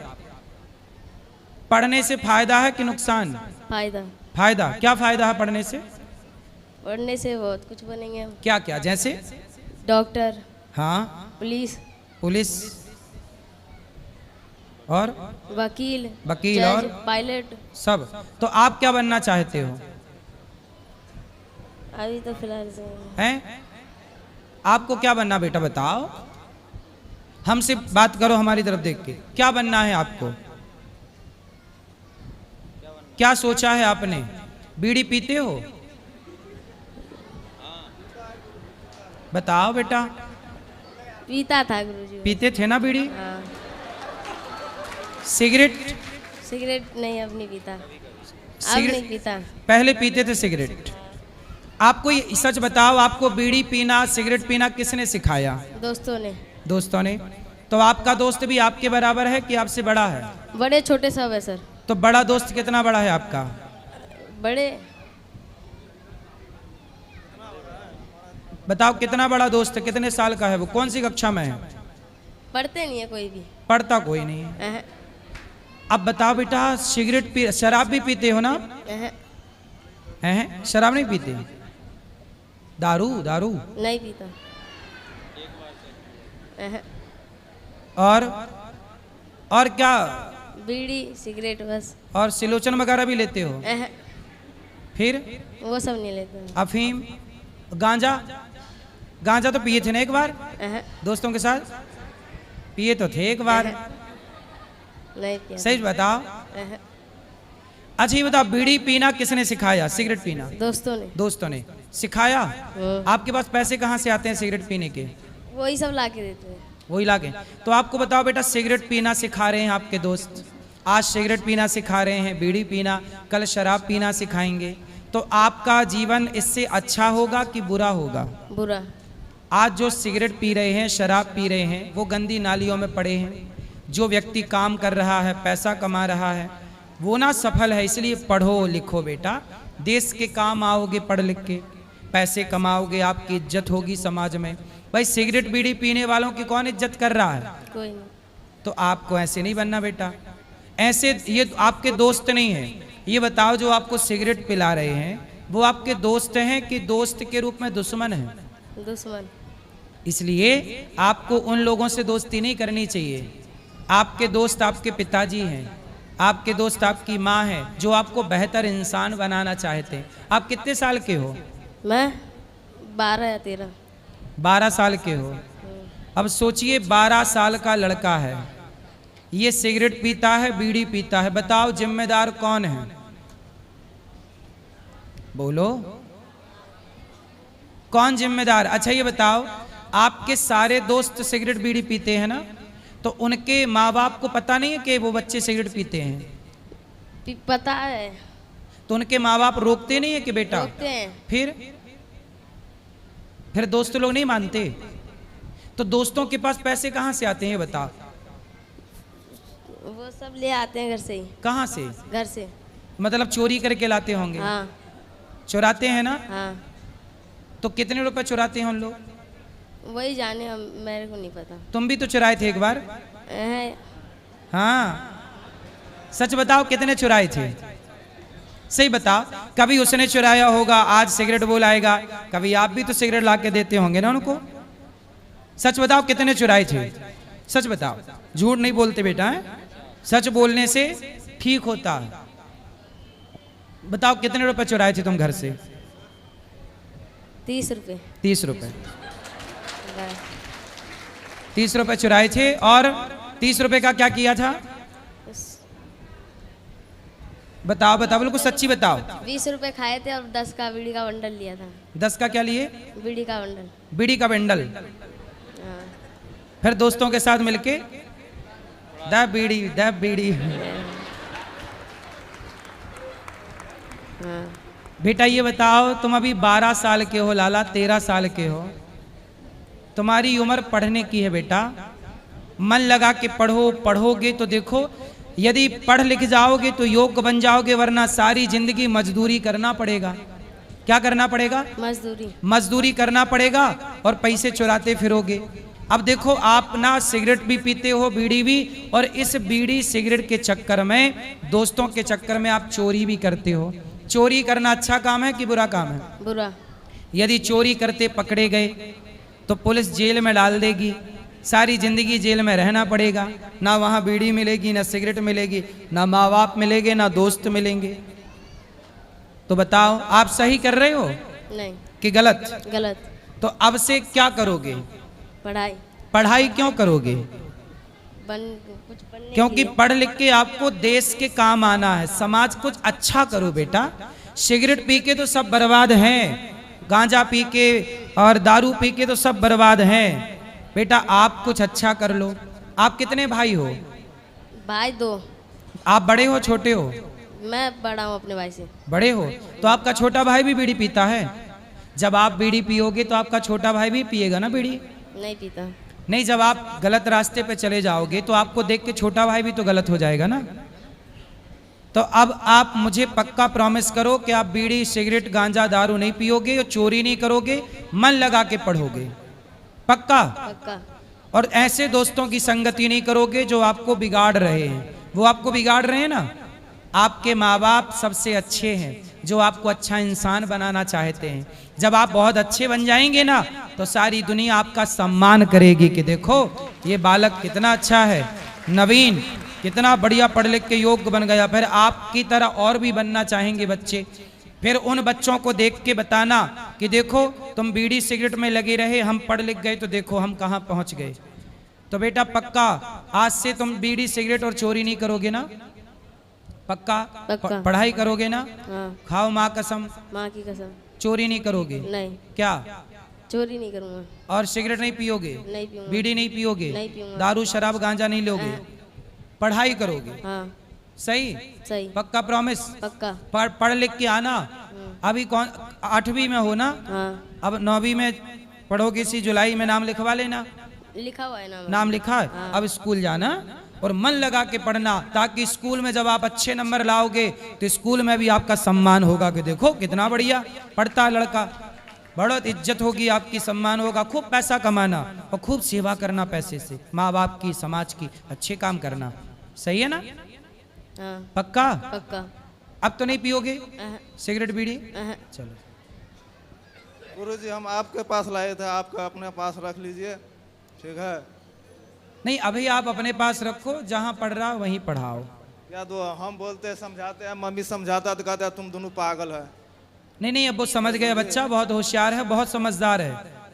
पढ़ने से फायदा है कि नुकसान?
फायदा।
फायदा क्या फायदा है पढ़ने से?
पढ़ने से बहुत कुछ बनेंगे हम।
क्या क्या? जैसे
डॉक्टर,
हाँ,
पुलिस,
पुलिस और
वकील,
वकील
जज,
और
पायलट।
सब। तो आप क्या बनना चाहते हो?
अभी तो फिलहाल से
हैं? आपको क्या बनना बेटा बताओ? हमसे बात करो, हमारी तरफ देख के। क्या बनना है आपको? क्या सोचा है आपने? बीड़ी पीते हो? बताओ बेटा।
पीता था गुरुजी।
पीते थे ना बीड़ी?
हाँ।
सिगरेट?
सिगरेट नहीं, अब नहीं पीता। अब
सिगरेट
नहीं पीता।
पहले पीते थे सिगरेट। आपको ये सच बताओ, आपको बीड़ी पीना, सिगरेट पीना किसने सिखाया?
दोस्तों ने।
दोस्तों ने। तो आपका दोस्त भी आपके बराबर है कि आपसे बड़ा है?
बड़े छोटे सब है सर।
तो बड़ा दोस्त कितना बड़ा है आपका?
बड़े।
बताओ कितना बड़ा दोस्त है, कितने साल का है वो, कौन सी कक्षा में है?
पढ़ते नहीं है कोई भी।
पढ़ता कोई नहीं है।
अहं,
अब बताओ बेटा, सिगरेट पी, शराब भी पीते हो ना?
अहं,
हैं? शराब नहीं पीते? दारू? दारू
नहीं पीता। अहं,
और क्या?
बीड़ी, सिगरेट बस।
और सिलोचन वगैरह भी लेते हो?
अहं,
फिर
वो सब नहीं लेते।
अफीम, गांजा? गांजा तो पिए थे ना एक बार
अहं,
दोस्तों के साथ? पिए तो थे एक बार।
नहीं पिया।
सही बताओ।
अहं,
अच्छा ये बताओ, बीड़ी पीना किसने सिखाया? सिगरेट पीना
दोस्तों ने।
दोस्तों ने सिखाया। आपके पास पैसे कहाँ से आते हैं सिगरेट पीने के?
वही सब ला के देते हैं।
वही लाके। तो आपको बताओ बेटा, सिगरेट पीना सिखा रहे हैं आपके दोस्त, आज सिगरेट पीना सिखा रहे हैं, बीड़ी पीना, कल शराब पीना सिखाएंगे, तो आपका जीवन इससे अच्छा होगा कि बुरा होगा?
बुरा।
आज जो सिगरेट पी रहे हैं, शराब पी रहे हैं, वो गंदी नालियों में पड़े हैं। जो व्यक्ति काम कर रहा है, पैसा कमा रहा है, वो ना सफल है। इसलिए पढ़ो लिखो बेटा, देश के काम आओगे पढ़ लिख के, पैसे कमाओगे, आपकी इज्जत होगी समाज में। भाई सिगरेट बीड़ी पीने वालों की कौन इज्जत कर रहा है?
कोई नहीं।
तो आपको ऐसे नहीं बनना बेटा। ऐसे ये आपके दोस्त नहीं है। ये बताओ, जो आपको सिगरेट पिला रहे हैं वो आपके दोस्त हैं कि दोस्त के रूप में दुश्मन हैं?
दुश्मन।
इसलिए आपको उन लोगों से दोस्ती नहीं करनी चाहिए। आपके दोस्त आपके पिताजी हैं, आपके दोस्त आपकी माँ है, जो आपको बेहतर इंसान बनाना चाहते हैं। आप कितने साल के हो?
मैं 12 या 13।
12 साल के हो। अब सोचिए 12 साल का लड़का है, ये सिगरेट पीता है, बीड़ी पीता है। बताओ जिम्मेदार कौन है? बोलो कौन जिम्मेदार? अच्छा ये बताओ, आपके सारे दोस्त सिगरेट बीड़ी पीते हैं ना, तो उनके माँ बाप को पता नहीं है कि वो बच्चे सिगरेट पीते हैं?
पता है।
तो उनके माँ बाप रोकते नहीं है कि बेटा?
रोकते हैं।
फिर दोस्त लोग नहीं मानते? तो दोस्तों के पास पैसे कहाँ से आते हैं बताओ?
वो सब ले आते हैं घर से ही।
कहाँ से?
घर से।
मतलब चोरी करके लाते होंगे?
हाँ।
चुराते हैं ना?
हाँ।
तो कितने रुपए चुराते हैं उन लोग?
वही जाने, हम मेरे को नहीं पता।
तुम भी तो चुराए थे एक बार? हाँ, सच बताओ कितने चुराए थे? सही बताओ। कभी उसने चुराया होगा, आज सिगरेट बोलाएगा, कभी आप भी तो सिगरेट ला के देते होंगे ना उनको। सच बताओ कितने चुराए थे? सच बताओ, झूठ नहीं बोलते बेटा, है? सच बोलने से ठीक होता है। बताओ कितने रुपए चुराए थे तुम घर से?
30 रुपए।
30 रुपए। 30 रुपए चुराए थे। और 30 रुपए का क्या किया था? बताओ बताओ, बिल्कुल सच्ची बताओ।
20 रुपए खाए थे और 10 का बीड़ी का बंडल लिया था।
10 का क्या लिए?
बीड़ी का बंडल।
बीड़ी का बंडल।
हाँ।
फिर दोस्तों के साथ मिलके द बीड़ी।
हाँ।
बेटा ये बताओ, तुम अभी 12 साल के हो, लाला 13 साल के हो, तुम्हारी उम्र पढ़ने की है बेटा। मन लगा के पढ़ो, पढ़ोगे तो देखो, यदि पढ़ लिख जाओगे तो योग्य बन जाओगे, वरना सारी जिंदगी मजदूरी करना पड़ेगा। क्या करना पड़ेगा?
मजदूरी।
मजदूरी करना पड़ेगा और पैसे चुराते फिरोगे। अब देखो आप ना सिगरेट भी पीते हो, बीड़ी भी, और इस बीड़ी सिगरेट के चक्कर में, दोस्तों के चक्कर में आप चोरी भी करते हो। चोरी करना अच्छा काम है कि बुरा काम है?
बुरा।
यदि चोरी करते पकड़े गए तो पुलिस जेल में डाल देगी, सारी जिंदगी जेल में रहना पड़ेगा, ना वहाँ बीड़ी मिलेगी, ना सिगरेट मिलेगी, ना माँ बाप मिलेंगे, ना दोस्त मिलेंगे। तो बताओ आप सही कर रहे हो
नहीं
कि गलत?
गलत।
तो अब से क्या करोगे?
पढ़ाई।
पढ़ाई क्यों करोगे?
कुछ पढ़ने
क्योंकि
के लिए।
पढ़ लिख के आपको देश के काम आना है, समाज कुछ अच्छा करो बेटा। सिगरेट पी के तो सब बर्बाद हैं, गांजा पी के और दारू पी के तो सब बर्बाद हैं। बेटा आप कुछ अच्छा कर लो। आप कितने भाई हो?
भाई 2।
आप बड़े हो छोटे हो?
मैं बड़ा हूँ अपने भाई से।
बड़े हो। तो आपका छोटा भाई भी बीड़ी पीता है? जब आप बीड़ी पियोगे तो आपका छोटा भाई भी पिएगा ना बीड़ी?
नहीं पीता।
नहीं, जब आप गलत रास्ते पे चले जाओगे तो आपको देख के छोटा भाई भी तो गलत हो जाएगा ना। तो अब आप मुझे पक्का प्रॉमिस करो कि आप बीड़ी सिगरेट गांजा दारू नहीं पियोगे और चोरी नहीं करोगे, मन लगा के पढ़ोगे। पक्का?
पक्का।
और ऐसे दोस्तों की संगति नहीं करोगे जो आपको बिगाड़ रहे हैं। वो आपको बिगाड़ रहे हैं ना। आपके माँ बाप सबसे अच्छे हैं जो आपको अच्छा इंसान बनाना चाहते हैं। जब आप बहुत अच्छे बन जाएंगे ना तो सारी दुनिया आपका सम्मान करेगी कि देखो ये बालक कितना अच्छा है, नवीन कितना बढ़िया पढ़ लिख के योग्य बन गया। फिर आपकी तरह और भी बनना चाहेंगे बच्चे। फिर उन बच्चों को देख के बताना कि देखो तुम बीड़ी सिगरेट में लगे रहे, हम पढ़ लिख गए तो देखो हम कहाँ पहुँच गए। तो बेटा पक्का आज से तुम बीड़ी सिगरेट और चोरी नहीं करोगे ना? पक्का?
पक्का।
पढ़ाई करोगे ना?
हाँ।
खाओ माँ कसम।
माँ की कसम।
चोरी नहीं करोगे?
नहीं।
क्या?
चोरी नहीं करूँगा।
और सिगरेट नहीं पियोगे?
नहीं पीऊंगा।
बीड़ी नहीं पियोगे?
नहीं पीऊंगा।
दारू शराब गांजा नहीं लोगे? पढ़ाई करोगे?
हाँ।
सही?
सही।
पक्का प्रॉमिस?
पक्का।
पढ़ लिख के आना। अभी कौन 8वीं में हो ना?
हाँ।
अब 9वीं में पढ़ोगे, इसी जुलाई में नाम लिखवा लेना।
लिखा हुआ है
नाम लिखा है?
हाँ।
अब स्कूल जाना और मन लगा के पढ़ना, ताकि स्कूल में जब आप अच्छे नंबर लाओगे तो स्कूल में भी आपका सम्मान होगा कि देखो कितना बढ़िया पढ़ता है लड़का। बहुत इज्जत होगी आपकी, सम्मान होगा। खूब पैसा कमाना और खूब सेवा करना पैसे से, माँ बाप की, समाज की, अच्छे काम करना। सही है ना?
हाँ।
पक्का?
पक्का।
अब तो नहीं पियोगे सिगरेट बीड़ी? चलो
गुरुजी हम आपके पास लाए थे, आपका अपने पास रख लीजिए, ठीक है?
नहीं, अभी आप अपने पास रखो, जहाँ पढ़ रहा वहीं पढ़ाओ।
क्या दो हम बोलते हैं, समझाते हैं, मम्मी समझाता तो कहता है तुम दोनों पागल है।
नहीं नहीं, अब वो समझ गया बच्चा, बहुत होशियार है, बहुत समझदार है,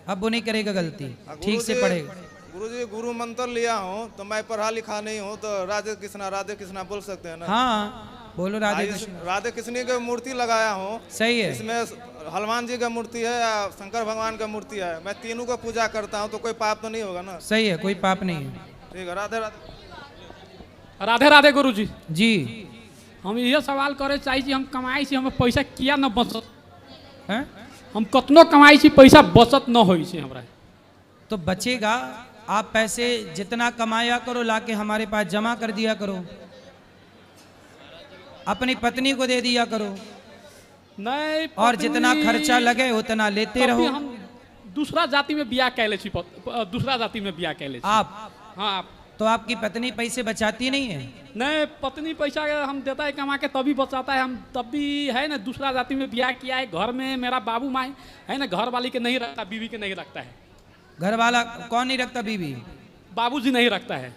अब वो नहीं करेगा गलती, ठीक से पढ़ेगा।
गुरुजी गुरु मंत्र लिया हूँ तो मैं पढ़ा लिखा नहीं हूँ, तो राधे कृष्णा बोल सकते हैं ना?
हाँ बोलो राधे कृष्ण।
राधे कृष्ण की मूर्ति लगाया हूँ।
सही है।
इसमें हनुमान जी का मूर्ति है या शंकर भगवान का मूर्ति है, मैं तीनों को पूजा करता हूँ, तो कोई पाप तो नहीं होगा ना?
सही है, कोई पाप नहीं है।
ठीक है, राधे राधे।
राधे राधे गुरु जी।
जी
हम ये सवाल करे चाहिए, हम कमाई से हमें पैसा किया न बचत
है?
हम कतनो कमाई से पैसा बचत न हो हमरा।
तो बचेगा, आप पैसे जितना कमाया करो लाके हमारे पास जमा कर दिया करो, अपनी पत्नी को दे दिया करो।
नहीं,
और जितना खर्चा लगे उतना लेते रहो।
हम दूसरा जाति में बियाह कैले छी, दूसरा जाति में बियाह कैले छी।
आप?
हाँ आप।
तो आपकी पत्नी पैसे बचाती नहीं है?
नहीं, पत्नी पैसा हम देता है कमा के तभी बचाता है, हम तब भी है ना दूसरा जाति में ब्याह किया है। घर में मेरा बाबू माँ है ना, घर वाली के नहीं रखता, बीवी के नहीं रखता है।
घर वाला कौन नहीं रखता? बीवी?
बाबूजी नहीं रखता है।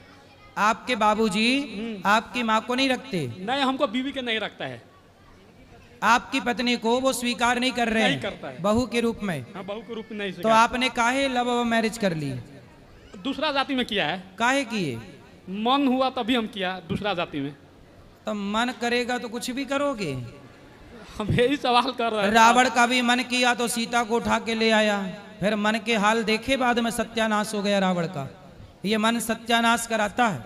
आपके बाबूजी आपकी माँ को नहीं रखते?
नहीं, हमको बीवी के नहीं रखता है।
आपकी पत्नी को वो स्वीकार नहीं कर रहे हैं?
नहीं करता है।
बहू के रूप में?
हाँ, बहू के रूप में नहीं।
तो आपने काहे लव मैरिज कर ली?
दूसरा जाति में किया है।
काहे किए?
मन हुआ तभी हम किया दूसरा जाति में।
तो मन करेगा तो कुछ भी करोगे?
हम यही सवाल कर रहे हैं।
रावण का भी मन किया तो सीता को उठा के ले आया, फिर मन के हाल देखे, बाद में सत्यानाश हो गया रावण का। ये मन सत्यानाश कराता है,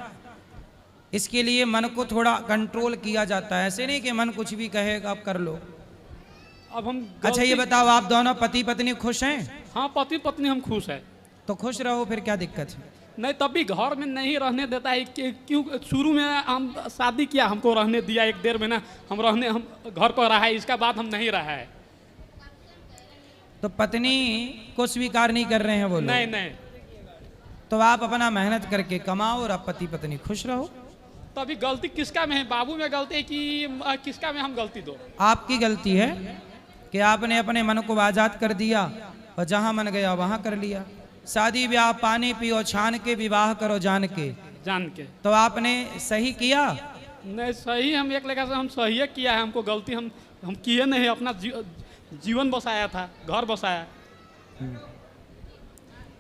इसके लिए मन को थोड़ा कंट्रोल किया जाता है। ऐसे नहीं कि मन कुछ भी कहेगा आप कर लो।
अब हम
अच्छा ये बताओ, आप दोनों पति पत्नी खुश हैं?
हाँ, पति पत्नी हम खुश है।
तो खुश रहो, फिर क्या दिक्कत है?
नहीं, तब भी घर में नहीं रहने देता है। क्यों? शुरू में हम शादी किया, हमको रहने दिया 1-1.5 महीना, हम घर पर रहा है, इसका बाद हम नहीं रहा है।
तो पत्नी को स्वीकार नहीं कर रहे हैं वो लोग?
नहीं नहीं।
तो आप अपना मेहनत करके कमाओ और आप पति पत्नी खुश रहो।
तो अभी गलती किसका में है, बाबू में गलती है कि किसका में हम गलती दो?
आपकी गलती है कि आपने अपने मन को आजाद कर दिया और जहां मन गया वहां कर लिया। शादी ब्याह पानी पियो छान के, विवाह करो जान के। तो आपने सही किया?
नहीं सही, हम एक लेकर हम सही किया है, हमको गलती हम किए नहीं, अपना जीवन बसाया था, घर बसाया।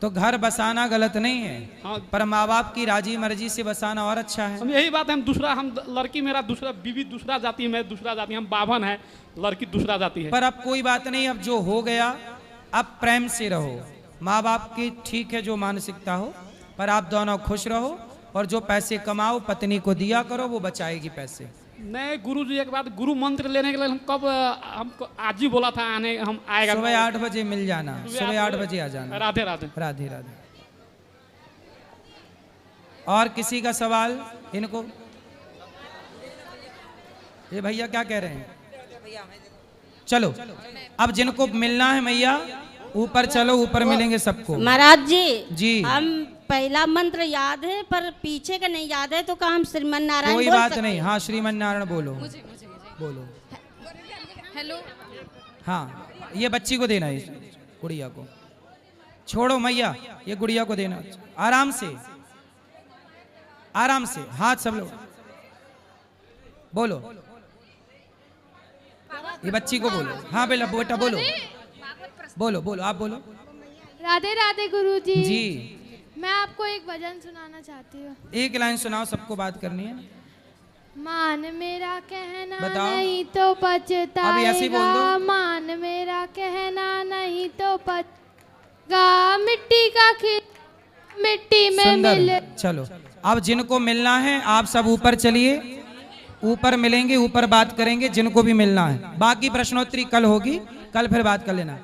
तो घर बसाना गलत नहीं है,
हाँ।
पर माँ बाप की राजी मर्जी से बसाना और अच्छा है।
हम यही बात है, हम लड़की मेरा दूसरा, बीवी दूसरा जाति, मैं दूसरा जाति, हम बाभन है, लड़की दूसरा जाति है।
पर अब कोई बात नहीं, अब जो हो गया अब प्रेम से रहो। माँ बाप की ठीक है जो मानसिकता हो, पर आप दोनों खुश रहो और जो पैसे कमाओ पत्नी को दिया करो, वो बचाएगी पैसे।
नहीं गुरु जी एक बात, गुरु मंत्र लेने के लिए हम कब, हमको आज ही बोला था आने, हम आएगा
सुबह 8 बजे मिल जाना, सुबह 8 बजे आ जाना।
राधे राधे।
राधे राधे। और किसी का सवाल इनको? ये भैया क्या कह रहे हैं? चलो अब जिनको मिलना है मैया ऊपर चलो, ऊपर मिलेंगे सबको।
महाराज जी
जी
हम पहला मंत्र याद है पर पीछे का नहीं याद है, तो क्या हम श्रीमन नारायण
कोई
बोल
बात
सकते
नहीं।
हैं?
हाँ श्रीमन नारायण बोलो। बोलो।
हेलो।
हाँ ये बच्ची को देना है, गुड़िया को छोड़ो मैया, ये गुड़िया को देना। आराम से आराम से, हाथ सब लोग बोलो। ये बच्ची को बोलो। हाँ बेटा बोलो बोलो बोलो, आप बोलो।
राधे राधे गुरुजी।
जी
मैं आपको एक भजन सुनाना चाहती हूँ।
एक लाइन सुनाओ, सबको बात करनी है।
मान मेरा कहना
बताओ।
नहीं तो
अभी ऐसे ही बोल
पछताएगा,
दो।
मान मेरा कहना नहीं तो पछताएगा, मिट्टी का खिल मिट्टी में मिल।
सुंदर। चलो अब जिनको मिलना है आप सब ऊपर चलिए, ऊपर मिलेंगे, ऊपर बात करेंगे जिनको भी मिलना है। बाकी प्रश्नोत्तरी कल होगी, कल फिर बात कर लेना।